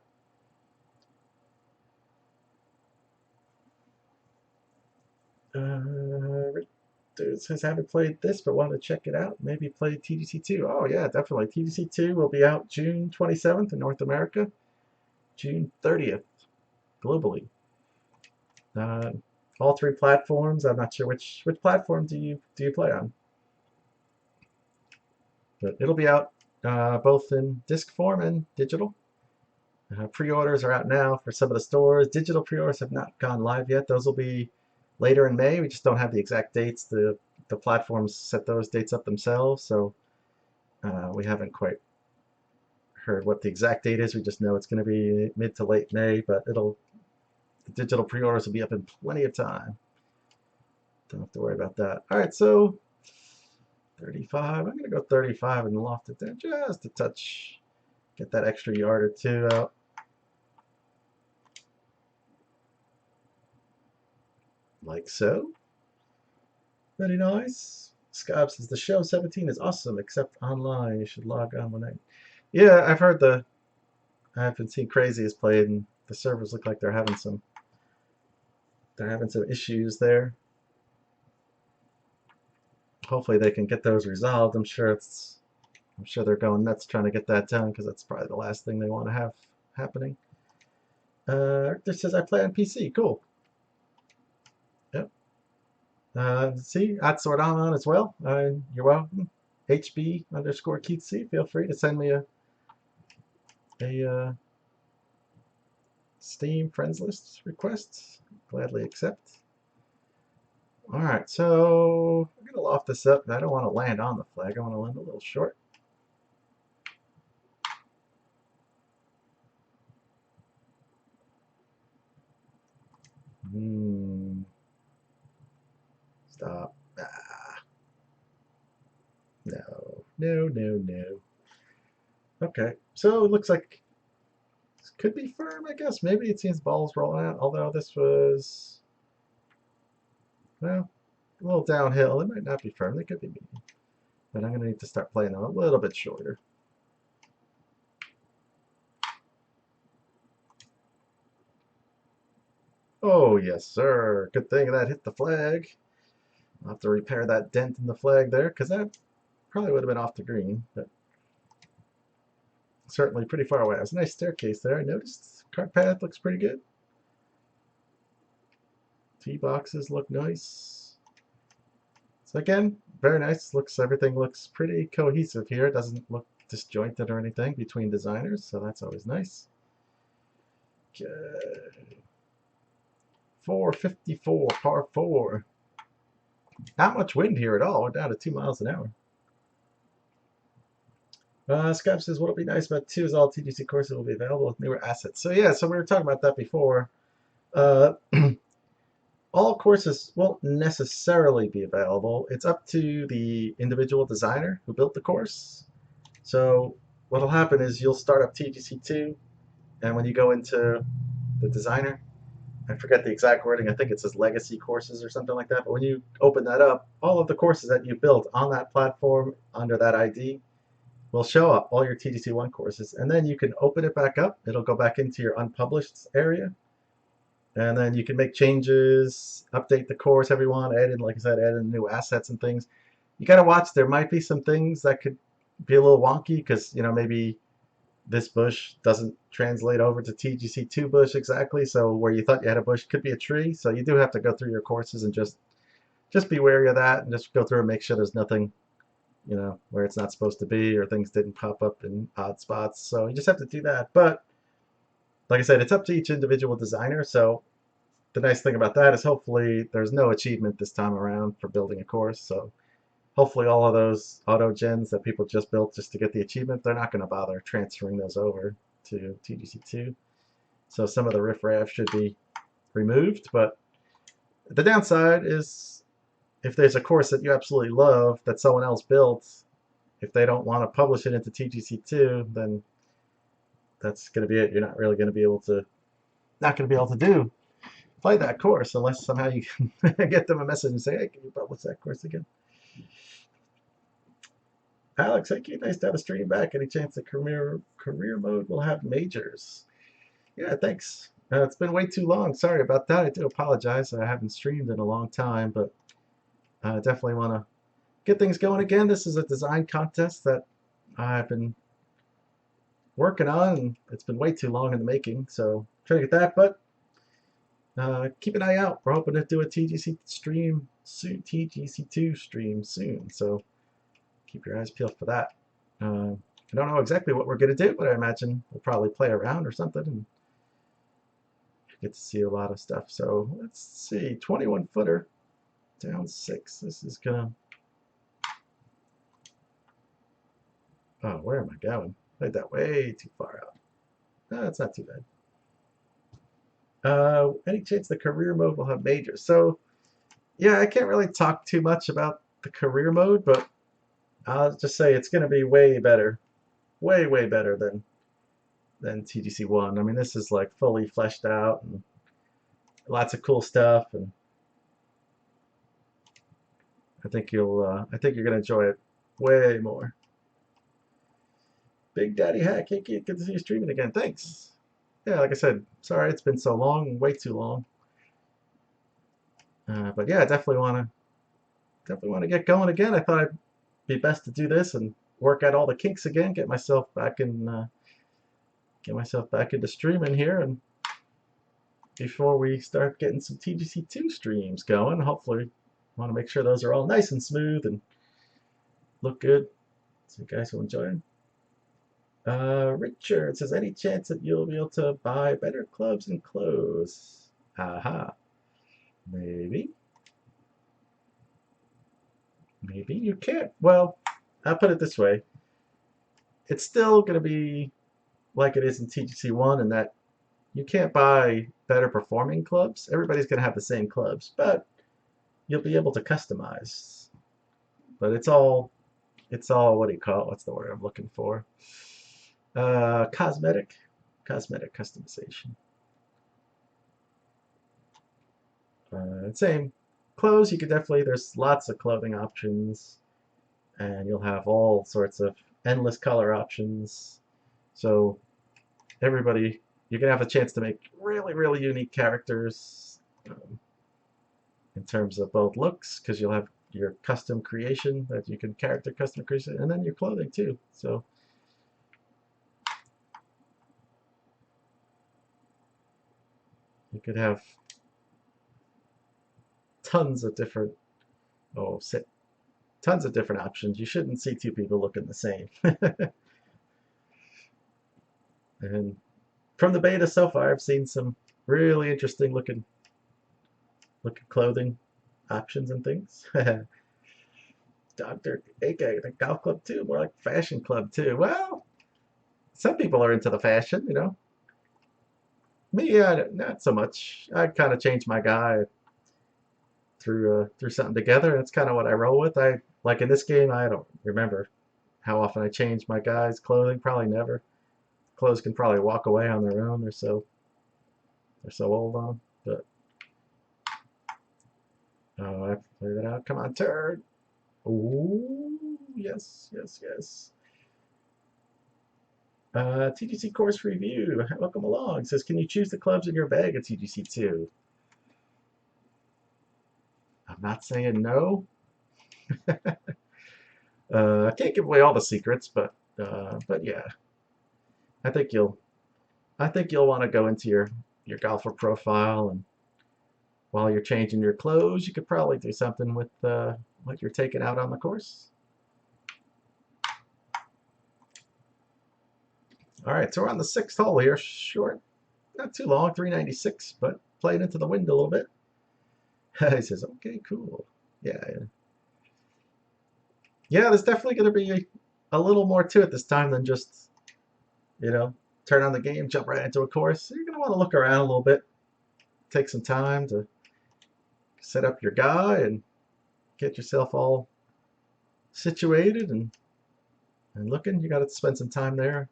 It says haven't played this, but want to check it out. Maybe play TDC2. Oh yeah, definitely. TDC2 will be out June 27th in North America, June 30th globally. All 3 platforms. I'm not sure which platform do you play on, but it'll be out both in disc form and digital. Pre-orders are out now for some of the stores. Digital pre-orders have not gone live yet. Those will be later in May. We just don't have the exact dates. The platforms set those dates up themselves, so we haven't quite heard what the exact date is. We just know it's going to be mid to late May, but the digital pre-orders will be up in plenty of time. Don't have to worry about that. All right, so 35. I'm going to go 35 and loft it there just a touch. Get that extra yard or 2 out. Like so. Very nice. Scott says the show 17 is awesome, except online. You should log on when Yeah, I've heard I haven't seen Crazy has played, and the servers look like they're having some issues there. hopefully they can get those resolved. I'm sure they're going nuts trying to get that done because that's probably the last thing they want to have happening. This says I play on PC. Cool. Yep. See, add sort on as well. You're welcome. HB_Keith. Feel free to send me a Steam friends list request. Gladly accept. All right, so I'm gonna loft this up. I don't want to land on the flag. I want to land a little short. Stop. No. Okay, so it looks like this could be firm, I guess. Maybe it seems balls rolling out, although this was, well, a little downhill. It might not be firm. They could be medium. But I'm going to need to start playing them a little bit shorter. Oh, yes, sir. Good thing that hit the flag. I'll have to repair that dent in the flag there, because that probably would have been off the green, but certainly pretty far away. There's a nice staircase there. I noticed. Cart path looks pretty good. Tee boxes look nice. So again, very nice. Everything looks pretty cohesive here. It doesn't look disjointed or anything between designers, so that's always nice. Okay. 454, par 4. Not much wind here at all. We're down to 2 miles an hour. Scott says, what'll be nice about 2 is all TGC courses will be available with newer assets. So yeah, so we were talking about that before. All courses won't necessarily be available. It's up to the individual designer who built the course. So what'll happen is you'll start up TGC2, and when you go into the designer, I forget the exact wording, I think it says legacy courses or something like that, but when you open that up, all of the courses that you built on that platform under that ID will show up, all your TGC1 courses, and then you can open it back up. It'll go back into your unpublished area, and then you can make changes, update the course if you want, add in, like I said, add in new assets and things. You got to watch. There might be some things that could be a little wonky because, you know, maybe this bush doesn't translate over to TGC2 bush exactly. So where you thought you had a bush could be a tree. So you do have to go through your courses and just be wary of that, and just go through and make sure there's nothing, you know, where it's not supposed to be, or things didn't pop up in odd spots. So you just have to do that. But like I said, it's up to each individual designer. So the nice thing about that is hopefully there's no achievement this time around for building a course. So hopefully all of those auto gens that people just built just to get the achievement, they're not going to bother transferring those over to TGC2. So some of the riffraff should be removed. But the downside is if there's a course that you absolutely love that someone else built, if they don't want to publish it into TGC2, then that's going to be it. You're not really going to be able to, play that course unless somehow you can get them a message and say, hey, can you publish that course again? Alex, thank you. Nice to have a stream back. Any chance the career mode will have majors? Yeah, thanks. It's been way too long. Sorry about that. I do apologize. I haven't streamed in a long time, but I definitely want to get things going again. This is a design contest that I've been working on, and it's been way too long in the making. So trying to get that, but keep an eye out. We're hoping to do a TGC stream soon, TGC2 stream soon. So keep your eyes peeled for that. I don't know exactly what we're going to do, but I imagine we'll probably play around or something and get to see a lot of stuff. So let's see, 21 footer, down 6. This is gonna. Oh, where am I going? Played that way too far out. No, it's not too bad. Any chance the career mode will have majors? So, yeah, I can't really talk too much about the career mode, but I'll just say it's going to be way better, way better than TGC1. I mean, this is like fully fleshed out and lots of cool stuff, and I think you're going to enjoy it way more. Big Daddy Hack, hey, good to see you streaming again. Thanks. Yeah, like I said, sorry it's been so long, way too long. But yeah, I definitely want to definitely want to get going again. I thought it'd be best to do this and work out all the kinks again, get myself back into streaming here, and before we start getting some TGC2 streams going, hopefully, want to make sure those are all nice and smooth and look good, so you guys will enjoy them. Richard says, any chance that you'll be able to buy better clubs and clothes? Aha. Maybe. Maybe you can't. Well, I'll put it this way. It's still going to be like it is in TGC1 in that you can't buy better performing clubs. Everybody's going to have the same clubs, but you'll be able to customize. But it's all, what do you call it? What's the word I'm looking for? Cosmetic customization. Same clothes, you could definitely, there's lots of clothing options, and you'll have all sorts of endless color options. So everybody, you're gonna have a chance to make really, really unique characters in terms of both looks, because you'll have your custom creation that you can character custom creation, and then your clothing too. So you could have tons of different tons of different options. You shouldn't see two people looking the same. And from the beta so far, I've seen some really interesting looking clothing options and things. Dr. AK, the golf club too, more like fashion club too. Well, some people are into the fashion, you know. Me, not so much. I kind of changed my guy through something together. That's kind of what I roll with. I like in this game. I don't remember how often I change my guy's clothing. Probably never. Clothes can probably walk away on their own. They're so old on. But oh, I have to play that out. Come on, turd. Oh, yes, yes, yes. TGC course review. Welcome along. It says, can you choose the clubs in your bag at TGC2? I'm not saying no. I can't give away all the secrets, but yeah, I think you'll want to go into your golfer profile, and while you're changing your clothes, you could probably do something with what you're taking out on the course. All right, so we're on the 6th hole here. Short, not too long, 396, but playing into the wind a little bit. He says, okay, cool. Yeah. Yeah, there's definitely going to be a little more to it this time than just, you know, turn on the game, jump right into a course. So you're going to want to look around a little bit, take some time to set up your guy and get yourself all situated and looking. You got to spend some time there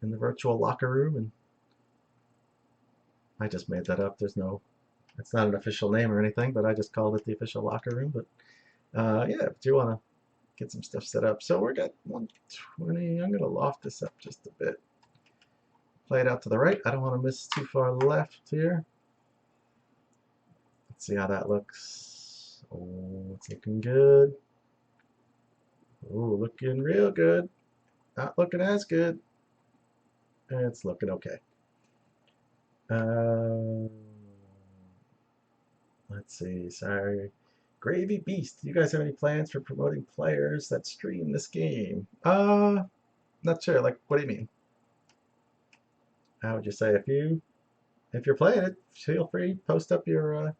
in the virtual locker room. And I just made that up. It's not an official name or anything, but I just called it the official locker room. But yeah, if you want to get some stuff set up. So we're got 120. I'm going to loft this up just a bit. Play it out to the right. I don't want to miss too far left here. Let's see how that looks. Oh, it's looking good. Oh, looking real good. Not looking as good. It's looking okay. Let's see. Sorry. Gravy Beast. Do you guys have any plans for promoting players that stream this game? Not sure. Like, what do you mean? How would you say if you're playing it, feel free, post up your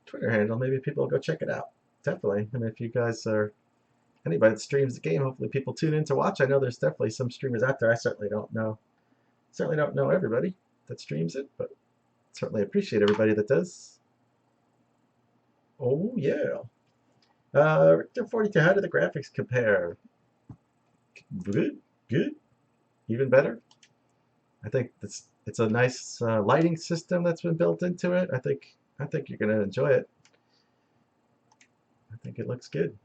Twitter handle. Maybe people will go check it out. Definitely. And if you guys are anybody that streams the game, hopefully people tune in to watch. I know there's definitely some streamers out there. I certainly don't know everybody that streams it, but certainly appreciate everybody that does. Oh yeah. Richter 42, how do the graphics compare? Good, even better. I think it's a nice lighting system that's been built into it. I think you're gonna enjoy it. I think it looks good.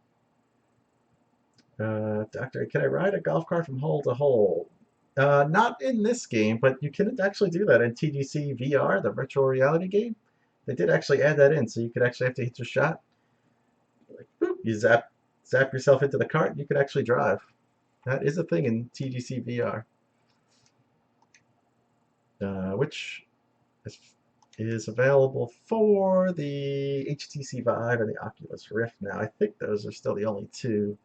Doctor, can I ride a golf cart from hole to hole? Not in this game, but you can actually do that in TGC VR, the virtual reality game. they did actually add that in, so you could actually, have to hit your shot, like, boop, you zap yourself into the cart, you could actually drive. That is a thing in TGC VR, which is available for the HTC Vive and the Oculus Rift now. I think those are still the only two.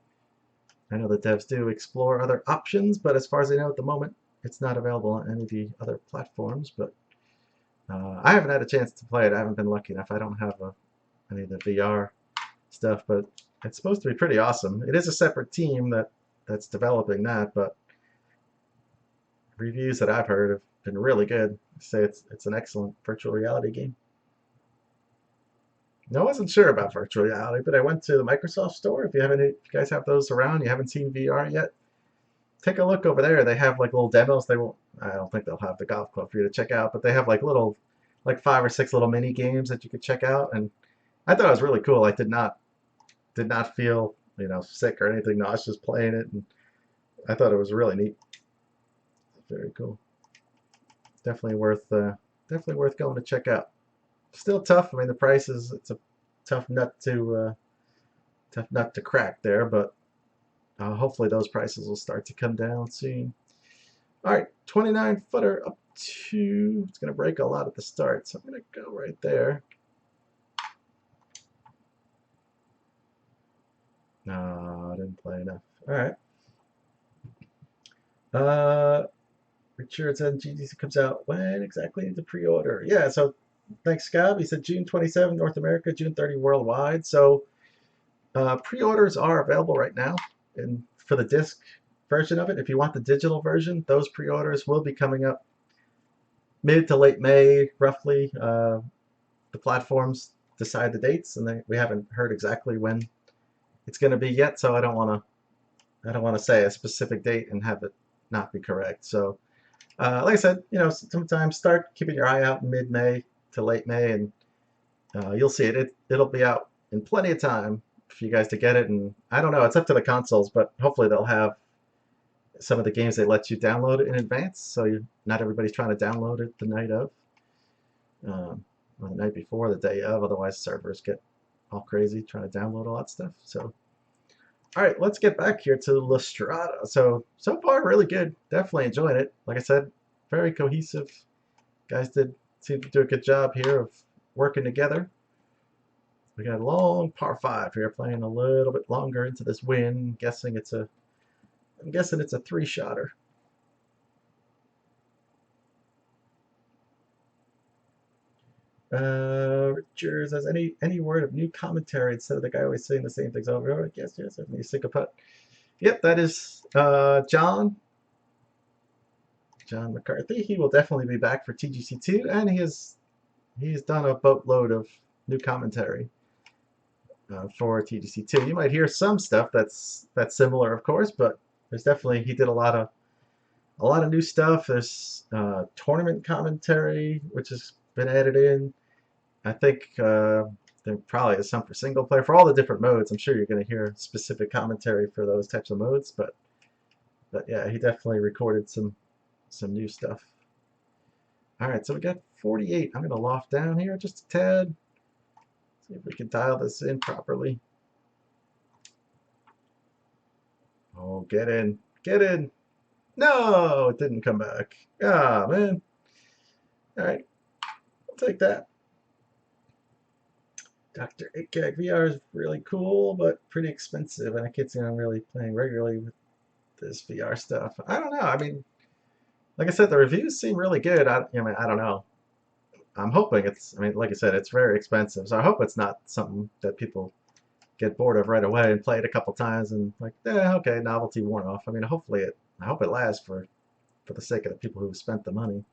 I know the devs do explore other options, but as far as I know at the moment, it's not available on any of the other platforms. But I haven't had a chance to play it. I haven't been lucky enough. I don't have any of the VR stuff, but it's supposed to be pretty awesome. It is a separate team that's developing that, but reviews that I've heard have been really good. They say it's an excellent virtual reality game. Now, I wasn't sure about virtual reality, but I went to the Microsoft store. If you guys have those around, you haven't seen VR yet, take a look over there. They have like little demos. They won't. I don't think they'll have the golf club for you to check out, but they have like little, like 5 or 6 little mini games that you could check out, and I thought it was really cool. I did not feel sick or anything nauseous playing it, and I thought it was really neat. Very cool. Definitely worth going to check out. Still tough. I mean, the price it's a tough nut to crack there, but hopefully those prices will start to come down soon. All right, 29 footer up to, it's going to break a lot at the start, so I'm going to go right there. No, I didn't play enough. All right. Richard said GDC comes out when exactly into pre-order? Yeah, so thanks, Scab. He said June 27 North America, June 30 worldwide. So pre-orders are available right now, and for the disc version of it. If you want the digital version, those pre-orders will be coming up mid to late May, roughly. The platforms decide the dates, and we haven't heard exactly when it's going to be yet. So I don't want to say a specific date and have it not be correct. So, like I said, sometimes start keeping your eye out in mid-May to late May, and you'll see it. It'll be out in plenty of time for you guys to get it. And I don't know, it's up to the consoles, but hopefully they'll have some of the games they let you download it in advance, so not everybody's trying to download it the night of, or the night before, the day of. Otherwise, servers get all crazy trying to download all that stuff. So, all right, let's get back here to La Strada. So far, really good. Definitely enjoying it. Like I said, very cohesive. Guys seem to do a good job here of working together. We got a long par 5 here, playing a little bit longer into this wind. I'm guessing it's a 3-shotter. Richard says, any word of new commentary instead of the guy always saying the same things over and over? Yes, you sick of putt. Yep, that is John McCarthy. He will definitely be back for TGC2, and he's done a boatload of new commentary for TGC2. You might hear some stuff that's similar, of course, but there's definitely, he did a lot of new stuff. There's tournament commentary, which has been added in. I think there probably is some for single player. For all the different modes, I'm sure you're going to hear specific commentary for those types of modes. But yeah, he definitely recorded some new stuff. All right, so we got 48. I'm going to loft down here just a tad. See if we can dial this in properly. Oh, get in. Get in. No, it didn't come back. Ah, man. All right, I'll take that. Dr. 8Gag VR is really cool, but pretty expensive, and I can't see I'm really playing regularly with this VR stuff. I don't know. I mean, like I said, the reviews seem really good. I don't know. I'm hoping it's, like I said, it's very expensive, so I hope it's not something that people get bored of right away and play it a couple times and like, okay, novelty worn off. I hope it lasts for the sake of the people who spent the money.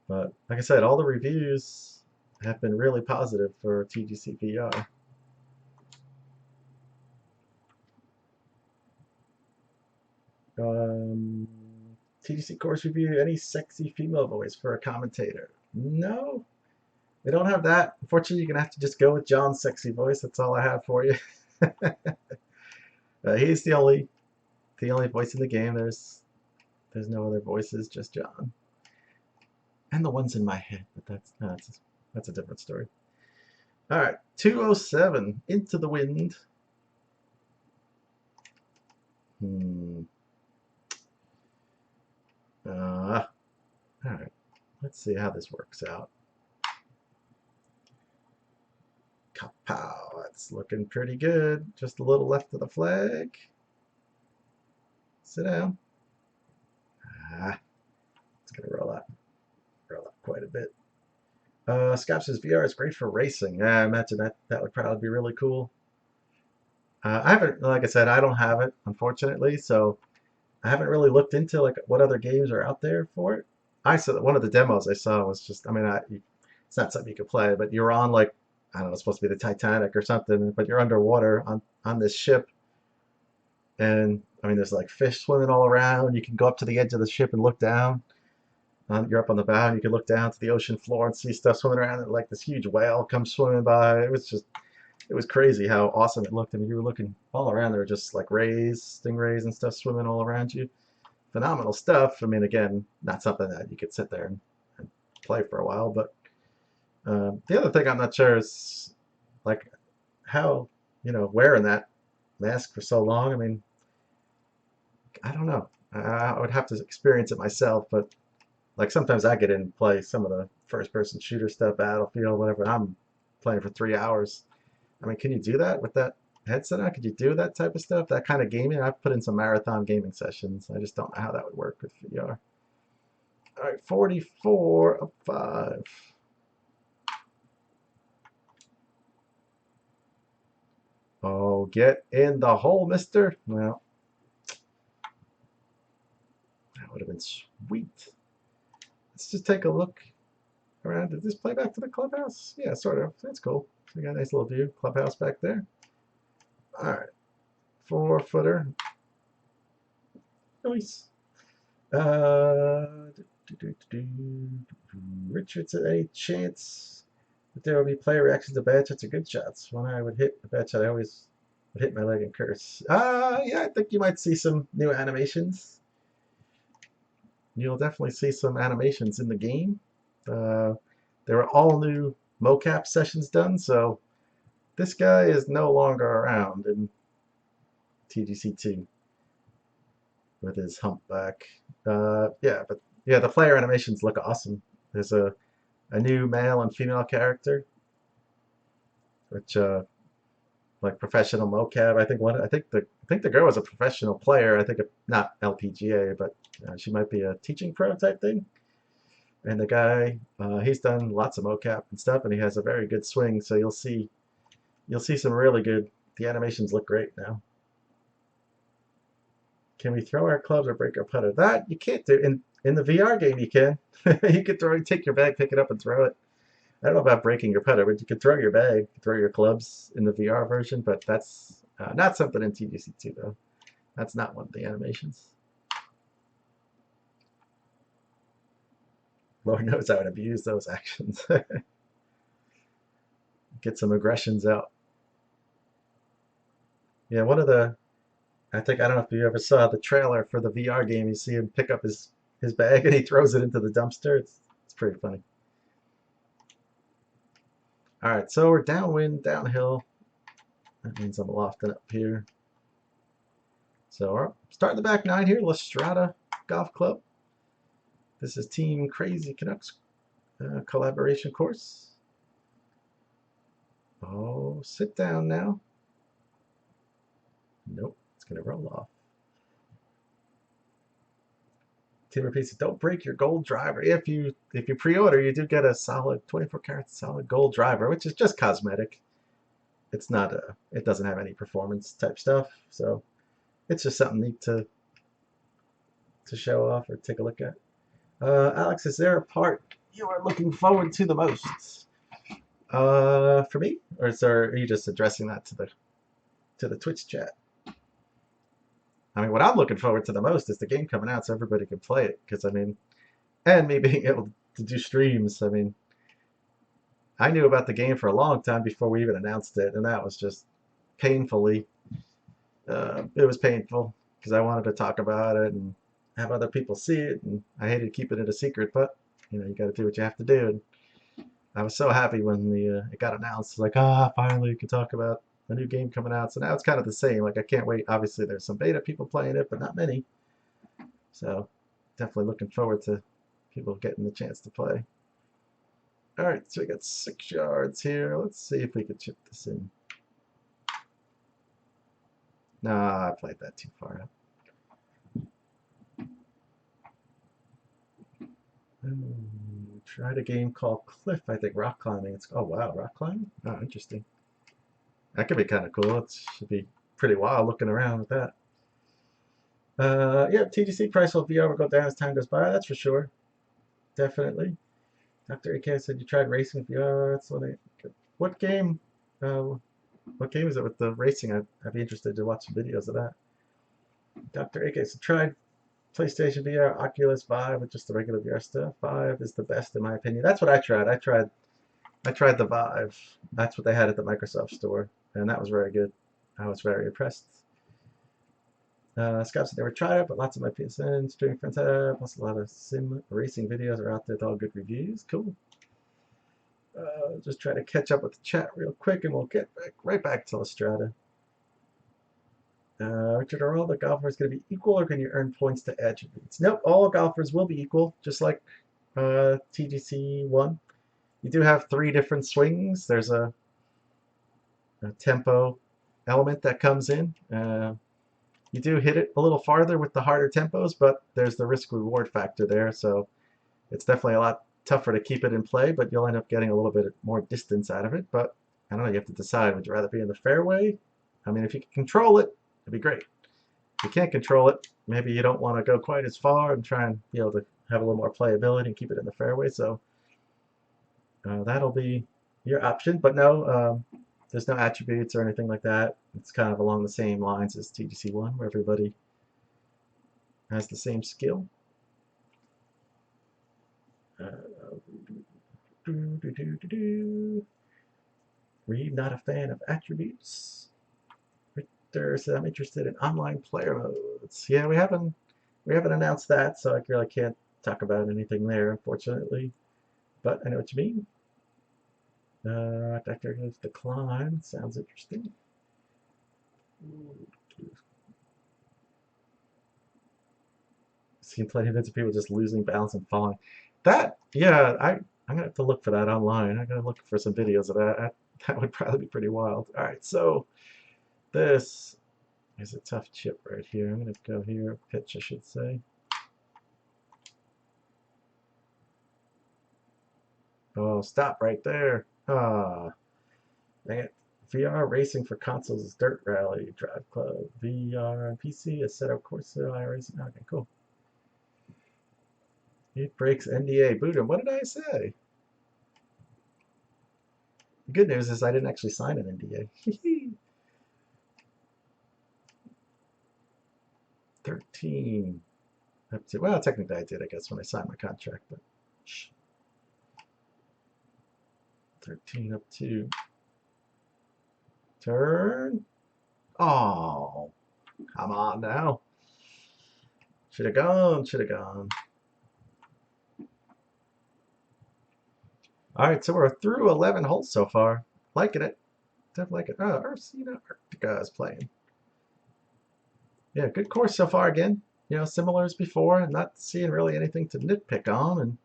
But like I said, all the reviews have been really positive for TGC VR. TGC course review, any sexy female voice for a commentator? No, we don't have that. Unfortunately, you're going to have to just go with John's sexy voice. That's all I have for you. He's the only voice in the game. There's no other voices, just John. And the ones in my head, but that's That's a different story. All right, 207, Into the Wind. All right, let's see how this works out. Kapow, that's looking pretty good. Just a little left of the flag. Sit down. It's gonna roll up quite a bit. Scott says VR is great for racing. I imagine that would probably be really cool. I haven't, like I said, I don't have it, unfortunately, so I haven't really looked into like what other games are out there for it. I saw one of the demos I saw was just, I mean, it's not something you could play, but you're on like, I don't know, it's supposed to be the Titanic or something, but you're underwater on this ship, and I mean, there's like fish swimming all around. You can go up to the edge of the ship and look down. You're up on the bow, and you can look down to the ocean floor and see stuff swimming around, and like this huge whale comes swimming by. It was crazy how awesome it looked. I mean, you were looking all around. There were just like rays, stingrays, and stuff swimming all around you. Phenomenal stuff. I mean, again, not something that you could sit there and play for a while. But the other thing I'm not sure is like how, wearing that mask for so long. I mean, I don't know. I would have to experience it myself, but like sometimes I get in and play some of the first-person shooter stuff, Battlefield, whatever. I'm playing for 3 hours. I mean, can you do that with that headset on? Could you do that type of stuff? That kind of gaming? I've put in some marathon gaming sessions. I just don't know how that would work with VR. All right, 44 of 5. Oh, get in the hole, mister. Well, that would have been sweet. Let's just take a look around. Did this play back to the clubhouse? Yeah, sort of. That's cool. We got a nice little view. Clubhouse back there. All right. 4-footer. Nice. Richardson, any chance that there will be player reactions to bad shots or good shots? When I would hit a bad shot, I always would hit my leg and curse. Yeah, I think you might see some new animations. You'll definitely see some animations in the game. There were all new mocap sessions done, so this guy is no longer around in TGC2 with his humpback. Yeah, but yeah, the player animations look awesome. There's a new male and female character, which like professional mocap. I think the girl was a professional player. I think not LPGA, but she might be a teaching pro type thing. And the guy, he's done lots of mocap and stuff, and he has a very good swing. So you'll see some really good. The animations look great now. Can we throw our clubs or break our putter? That you can't do. In the VR game, you can. You could take your bag, pick it up, and throw it. I don't know about breaking your putter, but you could throw your bag, throw your clubs in the VR version, but that's not something in TGC2, though. That's not one of the animations. Lord knows I would abuse those actions. Get some aggressions out. Yeah, I don't know if you ever saw the trailer for the VR game. You see him pick up his bag and he throws it into the dumpster. It's pretty funny. All right, so we're downwind, downhill. That means I'm lofting up here. So we're starting the back nine here, La Strada Golf Club. This is Team Crazy Canucks collaboration course. Oh, sit down now. Nope, it's gonna roll off. Tim repeats, don't break your gold driver. If you pre-order, you do get a solid 24 karat solid gold driver, which is just cosmetic. It's not it doesn't have any performance type stuff, so it's just something neat to show off or take a look at. Alex, is there a part you are looking forward to the most? For me, or are you just addressing that to the Twitch chat? I mean, what I'm looking forward to the most is the game coming out so everybody can play it. Because, I mean, and me being able to do streams. I mean, I knew about the game for a long time before we even announced it. And that was just painfully, it was painful because I wanted to talk about it and have other people see it. And I hated keeping it a secret, but, you got to do what you have to do. And I was so happy when it got announced. Like, ah, finally, we can talk about a new game coming out. So now it's kind of the same. Like, I can't wait. Obviously, there's some beta people playing it, but not many. So definitely looking forward to people getting the chance to play. All right, so we got 6 yards here. Let's see if we can chip this in. Nah, I played that too far up. Tried a game called Cliff, I think, rock climbing. Oh, wow, rock climbing? Oh, interesting. That could be kind of cool. It should be pretty wild looking around with that. Yeah, TGC price will VR will go down as time goes by. That's for sure. Definitely. Dr. AK said you tried racing VR. That's what game? Uh, what game is it with the racing? I'd be interested to watch some videos of that. Dr. AK said tried PlayStation VR, Oculus Vive with just the regular VR stuff. Vive is the best in my opinion. That's what I tried. I tried the Vive. That's what they had at the Microsoft store, and that was very good. I was very impressed. Scott said never tried it, but lots of my PSN streaming friends have. Plus a lot of sim racing videos are out there with all good reviews. Cool. Just try to catch up with the chat real quick, and we'll get right back to Lestrada. Richard, are all the golfers going to be equal, or can you earn points to attributes? Nope, all golfers will be equal, just like TGC 1. You do have 3 different swings. There's a tempo element that comes in. You do hit it a little farther with the harder tempos, but there's the risk-reward factor there, so it's definitely a lot tougher to keep it in play, but you'll end up getting a little bit more distance out of it. But I don't know, you have to decide, would you rather be in the fairway? I mean, if you can control it, it'd be great. If you can't control it, maybe you don't want to go quite as far and try and be able to have a little more playability and keep it in the fairway. So that'll be your option. But no, there's no attributes or anything like that. It's kind of along the same lines as TGC 1, where everybody has the same skill. Reed, not a fan of attributes. Richter said I'm interested in online player modes. Yeah, we haven't announced that, so I really can't talk about anything there, unfortunately. But I know what you mean. Dr. Goes Decline. Sounds interesting. Seen plenty of videos of people just losing balance and falling. That, yeah, I'm gonna have to look for that online. I'm gonna look for some videos of that. That would probably be pretty wild. All right, so this is a tough chip right here. I'm gonna go here, pitch, I should say. Oh, stop right there. Ah, dang it. VR racing for consoles is Dirt Rally Drive Club. VR on PC is Assetto Corsa iRacing. Okay, cool. It breaks NDA. Boodum, what did I say? The good news is I didn't actually sign an NDA. 13 up to, well, technically I did, I guess, when I signed my contract, but shh. 13 up to turn. Oh, come on now. Should have gone, should have gone. All right, so we're through 11 holes so far. Liking it. Definitely like it. Oh, Arctica is playing. Yeah, good course so far again. You know, similar as before. I'm not seeing really anything to nitpick on,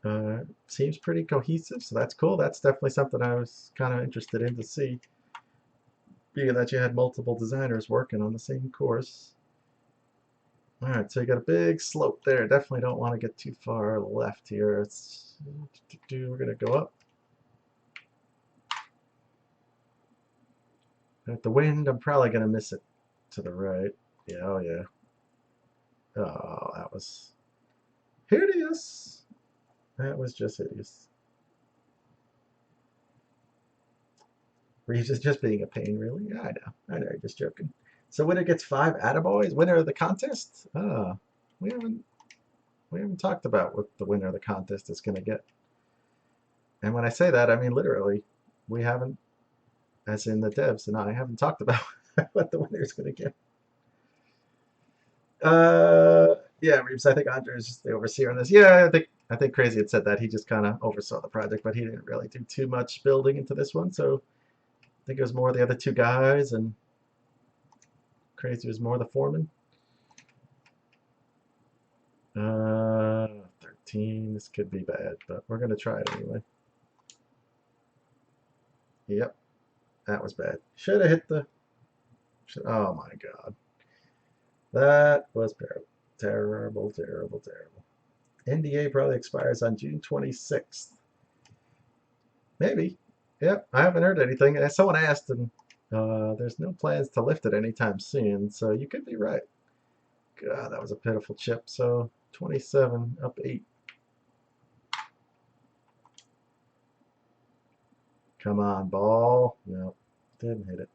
and seems pretty cohesive, so that's cool. That's definitely something I was kind of interested in to see, being that you had multiple designers working on the same course. All right, so you got a big slope there. Definitely don't want to get too far left here. We're going to go up. At the wind, I'm probably going to miss it to the right. Yeah, oh yeah. Oh, that was hideous. That was just hideous. Reeves is just being a pain, really. Yeah, I know, you're just joking. So winner gets 5 attaboys. Winner of the contest? We haven't talked about what the winner of the contest is going to get. And when I say that, I mean literally. We haven't, as in the devs and I haven't talked about what the winner is going to get. Yeah, Reeves, I think Andre is just the overseer on this. Yeah, I think Crazy had said that he just kind of oversaw the project, but he didn't really do too much building into this one. So I think it was more the other two guys, and Crazy was more the foreman. 13. This could be bad, but we're gonna try it anyway. Yep, that was bad. Should have hit the. Oh my god, that was terrible, terrible, terrible, terrible. NDA probably expires on June 26th. Maybe. Yep, I haven't heard anything. Someone asked, and there's no plans to lift it anytime soon, so you could be right. God, that was a pitiful chip. So 27 up 8. Come on, ball. No, didn't hit it.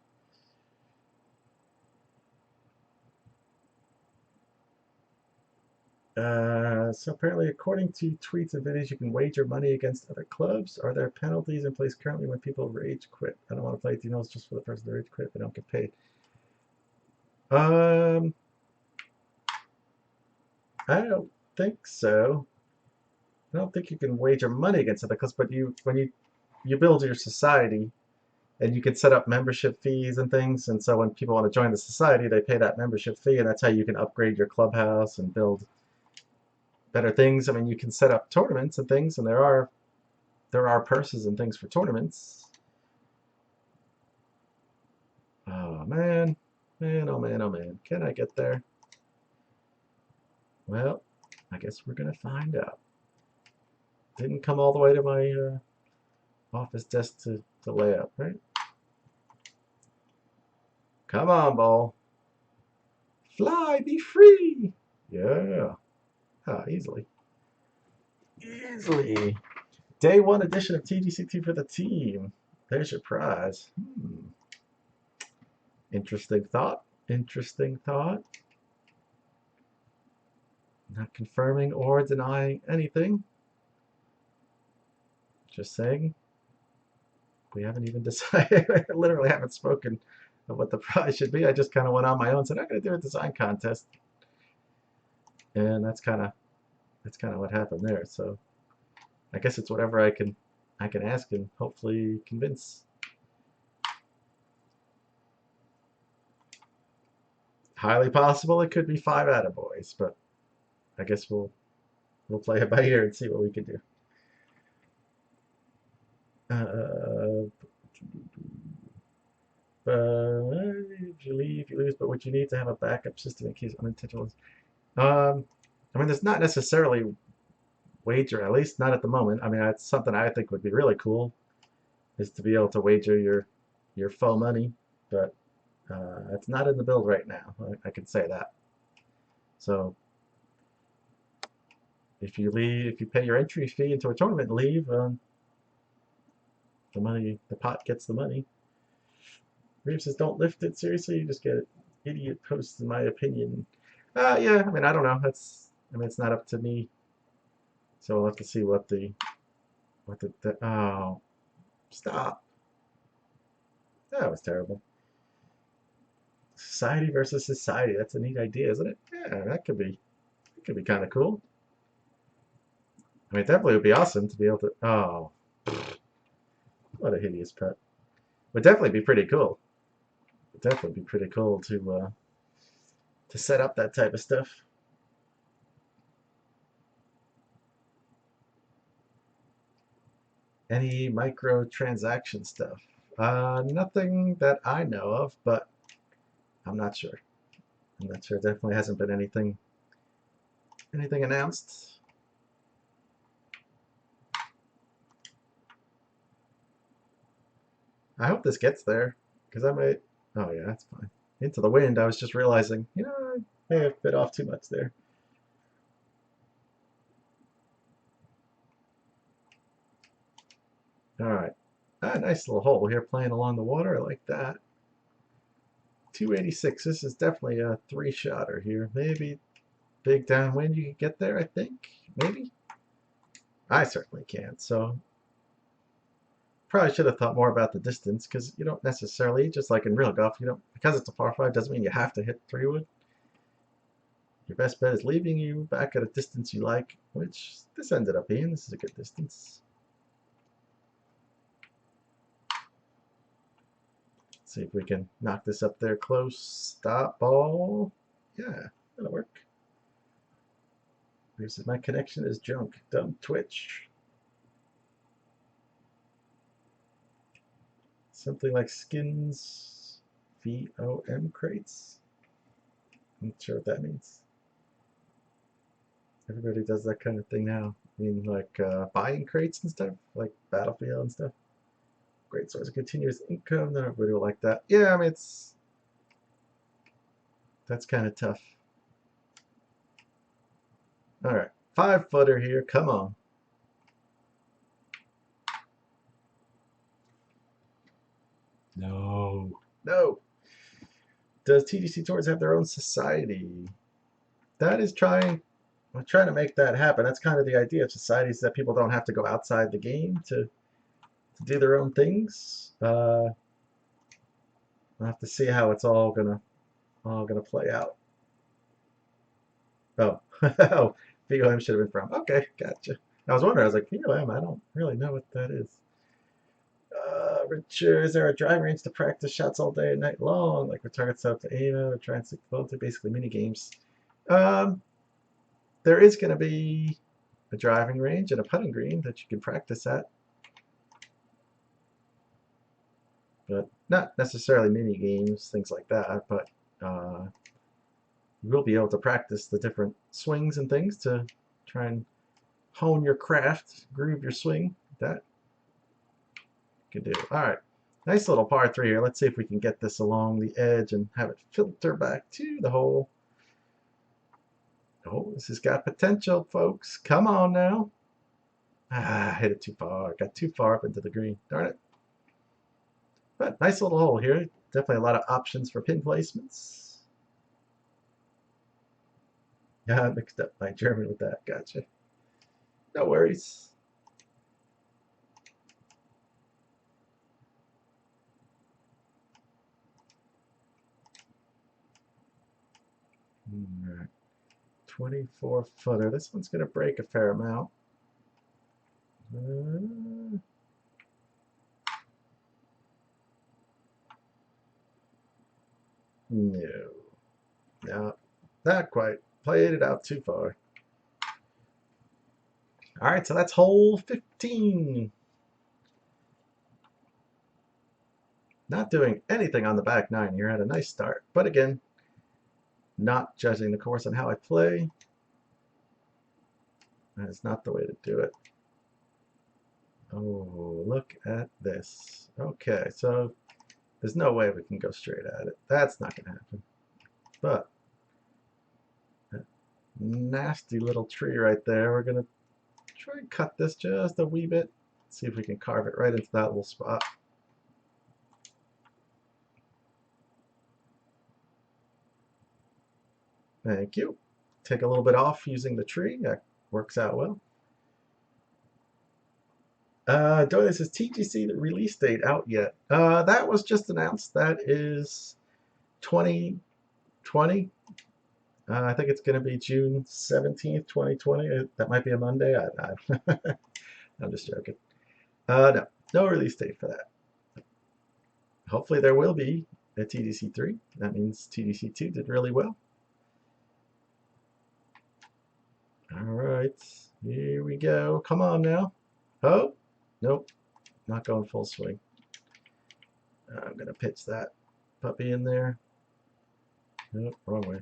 So apparently, according to tweets and videos, you can wager money against other clubs. Are there penalties in place currently when people rage quit? I don't want to play Dinos just for the person to rage quit. They don't get paid. I don't think so. I don't think you can wager money against other clubs, but when you build your society, and you can set up membership fees and things. And so when people want to join the society, they pay that membership fee, and that's how you can upgrade your clubhouse and build better things. I mean, you can set up tournaments and things, and there are purses and things for tournaments. Oh man, man, oh man, oh man. Can I get there? Well, I guess we're gonna find out. Didn't come all the way to my office desk to lay up, right? Come on, ball. Fly, be free. Yeah. Ah, easily. Easily. Day 1 edition of TGCT for the team. There's your prize. Interesting thought. Interesting thought. Not confirming or denying anything. Just saying. We haven't even decided. I literally haven't spoken of what the prize should be. I just kind of went on my own. Said I'm going to do a design contest, and that's kind of what happened there. So I guess it's whatever I can ask and hopefully convince. Highly possible it could be 5 attaboys, but I guess we'll play it by ear and see what we can do. If you leave, you lose, but what you need to have a backup system in case unintentional. I mean, there's not necessarily wager, at least not at the moment. I mean, that's something I think would be really cool, is to be able to wager your faux money, but it's not in the build right now. I can say that. So if you leave, if you pay your entry fee into a tournament and leave, the pot gets the money. Reeves says, don't lift it seriously. You just get idiot posts, in my opinion. Yeah, I mean, I don't know. I mean, it's not up to me. So we'll have to see what the oh, stop. That was terrible. Society versus society. That's a neat idea, isn't it? Yeah, that could be kind of cool. I mean, it definitely would be awesome to be able to. Oh, what a hideous pet. Would definitely be pretty cool. Would definitely be pretty cool to set up that type of stuff. Any microtransaction stuff? Nothing that I know of, but I'm not sure. I'm not sure. Definitely hasn't been anything announced. I hope this gets there, because I might. Oh yeah, that's fine. Into the wind. I was just realizing, I may have bit off too much there. All right. Nice little hole here, playing along the water. I like that. 286. This is definitely a 3-shotter here. Maybe big downwind you can get there, I think. Maybe. I certainly can't. So probably should have thought more about the distance, because you don't necessarily, just like in real golf, you don't, because it's a par 5 doesn't mean you have to hit 3-wood. Your best bet is leaving you back at a distance you like, which this ended up being. This is a good distance. Let's see if we can knock this up there close. Stop ball. Yeah, that'll work. This is my connection is junk. Dumb Twitch. Something like skins VOM crates. I'm not sure what that means. Everybody does that kind of thing now. I mean, like buying crates and stuff, like Battlefield and stuff. Great source of continuous income. Not everybody will like that. Yeah, I mean, that's kind of tough. All right, 5-footer here. Come on. No. No. Does TGC Tours have their own society? That is we're trying to make that happen. That's kind of the idea of societies, that people don't have to go outside the game to do their own things. I'll have to see how it's all gonna play out. Oh, oh, VOM should have been from. Okay, gotcha. I was wondering. I was like, VOM. I don't really know what that is. Richard, is there a driving range to practice shots all day and night long, like with target set up to aim or try and stick to basically mini games? There is going to be a driving range and a putting green that you can practice at, but not necessarily mini games, things like that. But you will be able to practice the different swings and things to try and hone your craft, groove your swing. That you can do. All right, nice little par 3 here. Let's see if we can get this along the edge and have it filter back to the hole. Oh, this has got potential, folks. Come on now. Ah, hit it too far. Got too far up into the green. Darn it. But nice little hole here. Definitely a lot of options for pin placements. Yeah, I mixed up my German with that. Gotcha. No worries. All right. 24-footer. This one's going to break a fair amount. No. No, not quite. Played it out too far. All right, so that's hole 15. Not doing anything on the back 9 here. Had a nice start. But again, not judging the course on how I play. That is not the way to do it. Oh, look at this. Okay, so there's no way we can go straight at it. That's not going to happen. But that nasty little tree right there, we're going to try and cut this just a wee bit. See if we can carve it right into that little spot. Thank you. Take a little bit off using the tree. That works out well. Joey says TGC release date out yet? That was just announced. That is 2020. I think it's going to be June 17th, 2020. That might be a Monday. I'm just joking. No release date for that. Hopefully there will be a TDC 3. That means TDC 2 did really well. All right, here we go. Come on now. Oh, nope, not going full swing. I'm going to pitch that puppy in there. Nope, wrong way.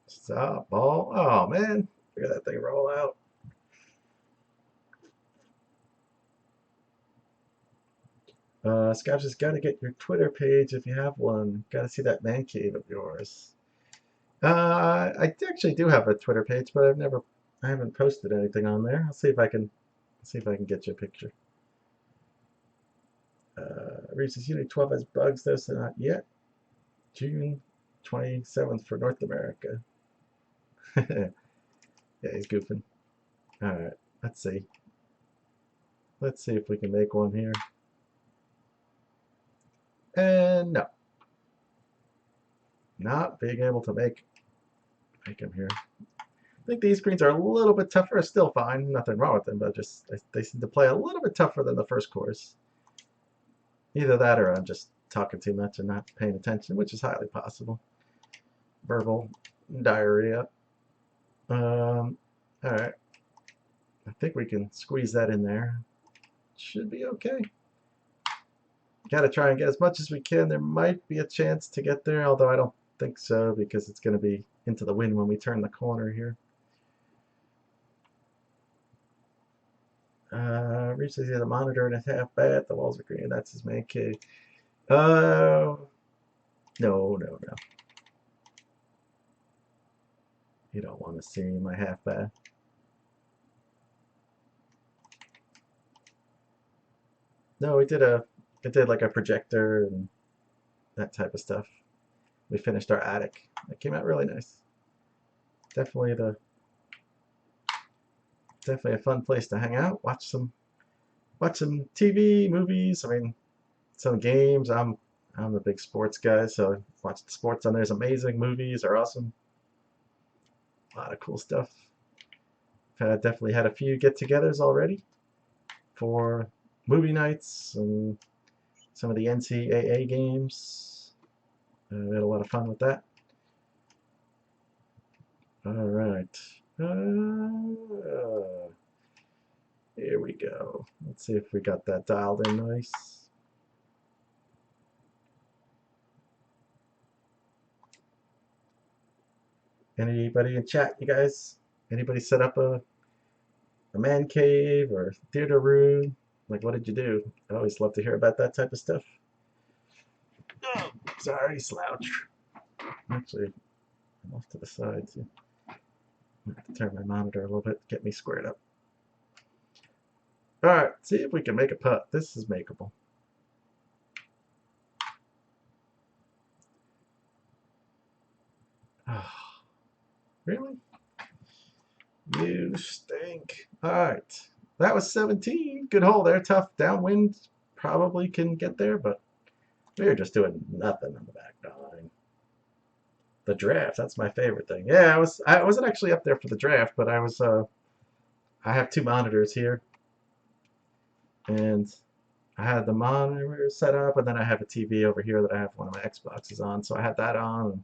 Stop, ball. Oh, man. Look at that thing roll out. Scabs has got to get your Twitter page if you have one. Got to see that man cave of yours. I actually do have a Twitter page, but I haven't posted anything on there. I'll see if I can get you a picture. Reaches Unit 12 has bugs though, so not yet. June 27th for North America. Yeah, he's goofing. All right, let's see. Let's see if we can make one here. And no, not being able to make them here. I think these greens are a little bit tougher. Still fine, nothing wrong with them, but just they seem to play a little bit tougher than the first course. Either that or I'm just talking too much and not paying attention, which is highly possible. Verbal diarrhea. All right. I think we can squeeze that in there. Should be okay. Got to try and get as much as we can. There might be a chance to get there, although I don't think so because it's going to be into the wind when we turn the corner here. Reaches the monitor and it's half bad. The walls are green. That's his man cave. No. You don't want to see my half bath. No, we did like a projector and that type of stuff. We finished our attic. It came out really nice. Definitely a fun place to hang out, watch some TV, movies. I mean, some games. I'm a big sports guy, so watch the sports on there is amazing. Movies are awesome. A lot of cool stuff. Definitely had a few get-togethers already for movie nights and some of the NCAA games. We had a lot of fun with that. All right. Here we go. Let's see if we got that dialed in nice. Anybody in chat, you guys? Anybody set up a man cave or theater room? Like, what did you do? I always love to hear about that type of stuff. Oh, sorry, slouch. Actually, I'm off to the side too. I have to turn my monitor a little bit to get me squared up. All right, see if we can make a putt. This is makeable. Oh, really? You stink. All right, that was 17. Good hole there. Tough downwind. Probably can get there, but we were just doing nothing on the back nine. The draft, that's my favorite thing. Yeah, I wasn't actually up there for the draft, but I was I have two monitors here. And I had the monitor set up, and then I have a TV over here that I have one of my Xboxes on. So I had that on, and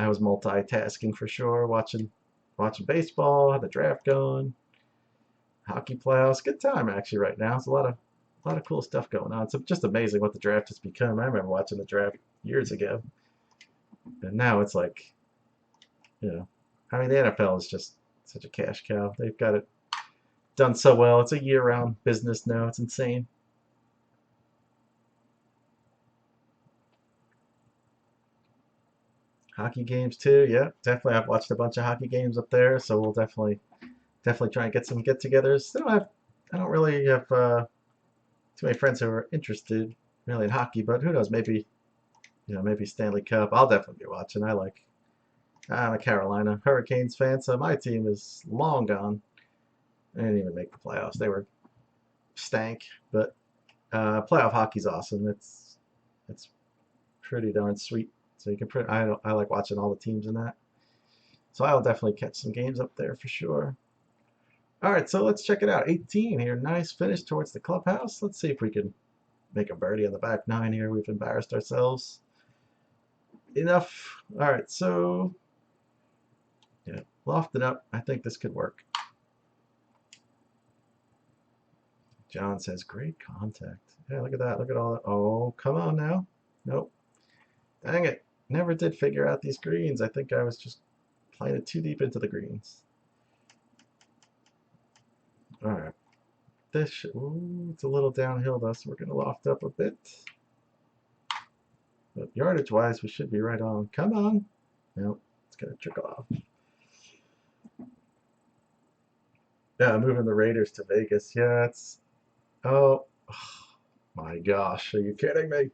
I was multitasking for sure, watching baseball, had the draft going, hockey playoffs. Good time actually right now. It's a lot of cool stuff going on. It's just amazing what the draft has become. I remember watching the draft years ago, and now it's like, I mean, the NFL is just such a cash cow. They've got it done so well. It's a year-round business now. It's insane. Hockey games too. Yeah, definitely. I've watched a bunch of hockey games up there, so we'll definitely try and get some get-togethers. I don't really have too many friends who are interested really in hockey, but who knows? Maybe maybe Stanley Cup. I'll definitely be watching. I'm a Carolina Hurricanes fan, so my team is long gone. They didn't even make the playoffs. They were stank, but playoff hockey's awesome. It's pretty darn sweet. So you can I like watching all the teams in that. So I'll definitely catch some games up there for sure. All right, so let's check it out. 18 here. Nice finish towards the clubhouse. Let's see if we can make a birdie on the back nine here. We've embarrassed ourselves enough. All right, so yeah, lofted up. I think this could work. John says, great contact. Yeah, look at that. Look at all that. Oh, come on now. Nope. Dang it. Never did figure out these greens. I think I was just playing it too deep into the greens. All right. It's a little downhill though, so we're going to loft up a bit. But yardage-wise, we should be right on. Come on. Nope. It's going to trickle off. Yeah, moving the Raiders to Vegas. Yeah, it's... Oh, my gosh. Are you kidding me?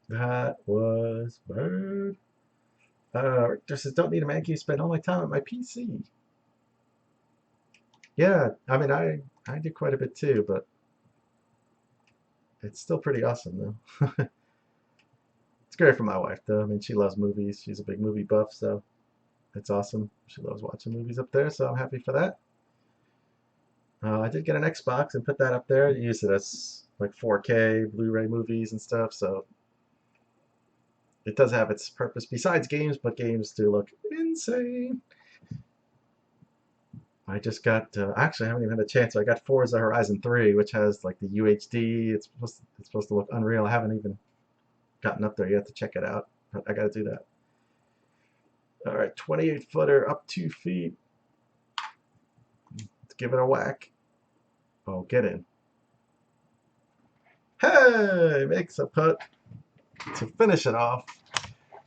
That was bird. Richter says, don't need a man cave, spend all my time on my PC. Yeah, I mean, I do quite a bit too, but It's still pretty awesome though. It's great for my wife though. I mean, she loves movies. She's a big movie buff, so it's awesome. She loves watching movies up there, so I'm happy for that. I did get an Xbox and put that up there. I use it as like 4K Blu-ray movies and stuff, so it does have its purpose besides games, but games do look insane. I just got, actually I haven't even had a chance. I got Forza Horizon 3, which has like the UHD. It's supposed to look unreal. I haven't even gotten up there yet to check it out, but I got to do that. All right, 28-footer up 2 feet. Let's give it a whack. Oh, get in. Hey, makes a putt to finish it off.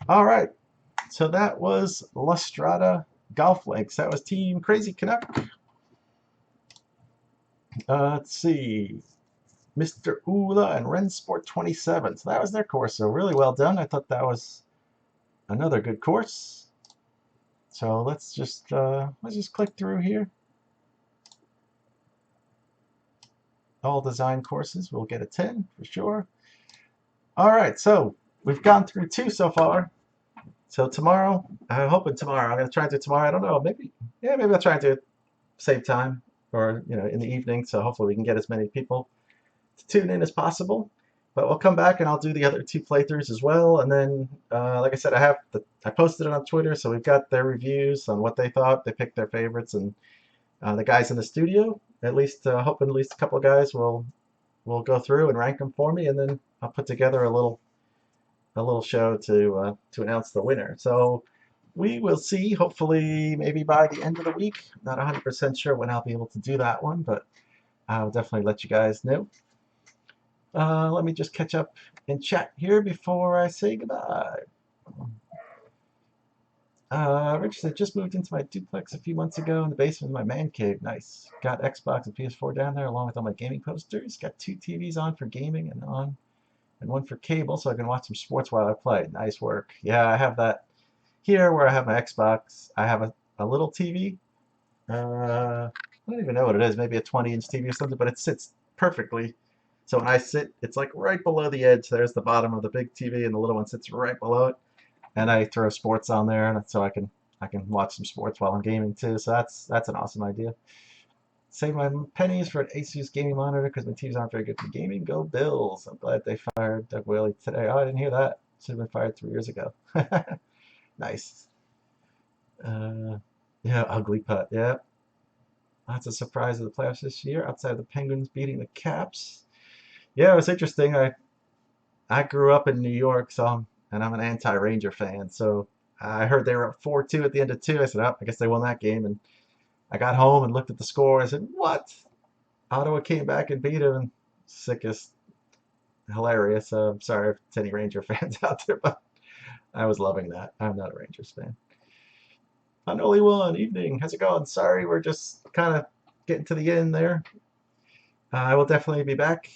All right, so that was La Strada Golf Links. That was Team Crazy Canuck. Let's see. Mr. Ula and Rensport 27. So that was their course. So really well done. I thought that was another good course. So let's just click through here. All design courses will get a 10 for sure. All right, so we've gone through 2 so far. So tomorrow, I'm hoping tomorrow. I'm gonna try and do tomorrow. I don't know. Maybe I'll try and do it save time or in the evening. So hopefully we can get as many people to tune in as possible. But we'll come back and I'll do the other 2 playthroughs as well. And then, like I said, I posted it on Twitter, so we've got their reviews on what they thought. They picked their favorites, and the guys in the studio, hoping at least a couple of guys will go through and rank them for me, and then I'll put together a little show to announce the winner. So we will see. Hopefully, maybe by the end of the week. Not 100% sure when I'll be able to do that one, but I'll definitely let you guys know. Let me just catch up in chat here before I say goodbye. Rich said, just moved into my duplex a few months ago in the basement of my man cave. Nice. Got Xbox and PS4 down there along with all my gaming posters. Got 2 TVs on for gaming and one for cable so I can watch some sports while I play. Nice work. Yeah, I have that here where I have my Xbox. I have a little TV. I don't even know what it is. Maybe a 20-inch TV or something, but it sits perfectly. So when I sit, it's like right below the edge. There's the bottom of the big TV, and the little one sits right below it. And I throw sports on there, and so I can watch some sports while I'm gaming too. So that's an awesome idea. Save my pennies for an Asus gaming monitor because my TVs aren't very good for gaming. Go Bills! I'm glad they fired Doug Whaley today. Oh, I didn't hear that. Should have been fired 3 years ago. Nice. Yeah, ugly putt. Yeah. Lots of surprise of the playoffs this year outside of the Penguins beating the Caps. Yeah, it was interesting. I grew up in New York, and I'm an anti-Ranger fan. So I heard they were up 4-2 at the end of 2. I said, oh, I guess they won that game. And I got home and looked at the score. I said, what? Ottawa came back and beat them. Sickest. Hilarious. I'm sorry if it's any Ranger fans out there, but I was loving that. I'm not a Rangers fan. Unholy One, evening. How's it going? Sorry, we're just kind of getting to the end there. I will definitely be back.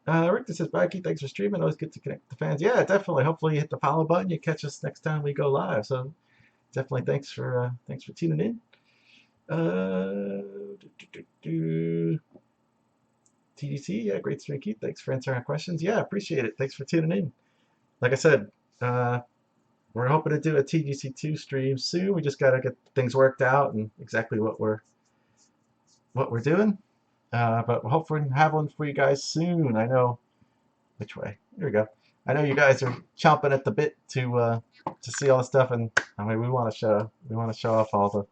Rick says, Mikey, thanks for streaming. Always good to connect with the fans. Yeah, definitely. Hopefully you hit the follow button. You catch us next time we go live. So definitely thanks for tuning in. TDC, yeah, great stream, Keith. Thanks for answering our questions. Yeah, appreciate it. Thanks for tuning in. Like I said, we're hoping to do a TGC2 stream soon. We just got to get things worked out and exactly what we're doing. But hopefully have one for you guys soon. I know which way. Here we go. I know you guys are chomping at the bit to see all the stuff, and I mean we want to show off all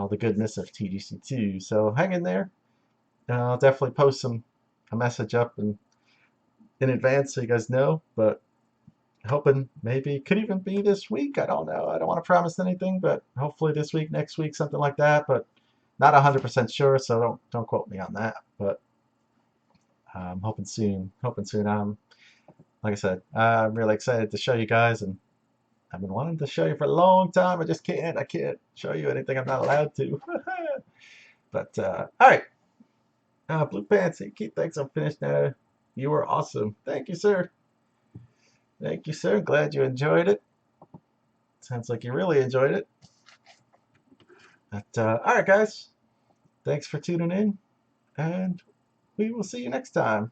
the goodness of TGC2. So hang in there. I'll definitely post a message up in advance so you guys know. But hoping maybe could even be this week. I don't know. I don't want to promise anything, but hopefully this week, next week, something like that. But not 100% sure, so don't quote me on that. But I'm hoping soon. Like I said, I'm really excited to show you guys, and I've been wanting to show you for a long time. I just can't. I can't show you anything I'm not allowed to. But all right, Blue Pants, Keith, thanks. I'm finished now. You were awesome. Thank you, sir. Thank you, sir. Glad you enjoyed it. Sounds like you really enjoyed it. But all right, guys. Thanks for tuning in, and we will see you next time.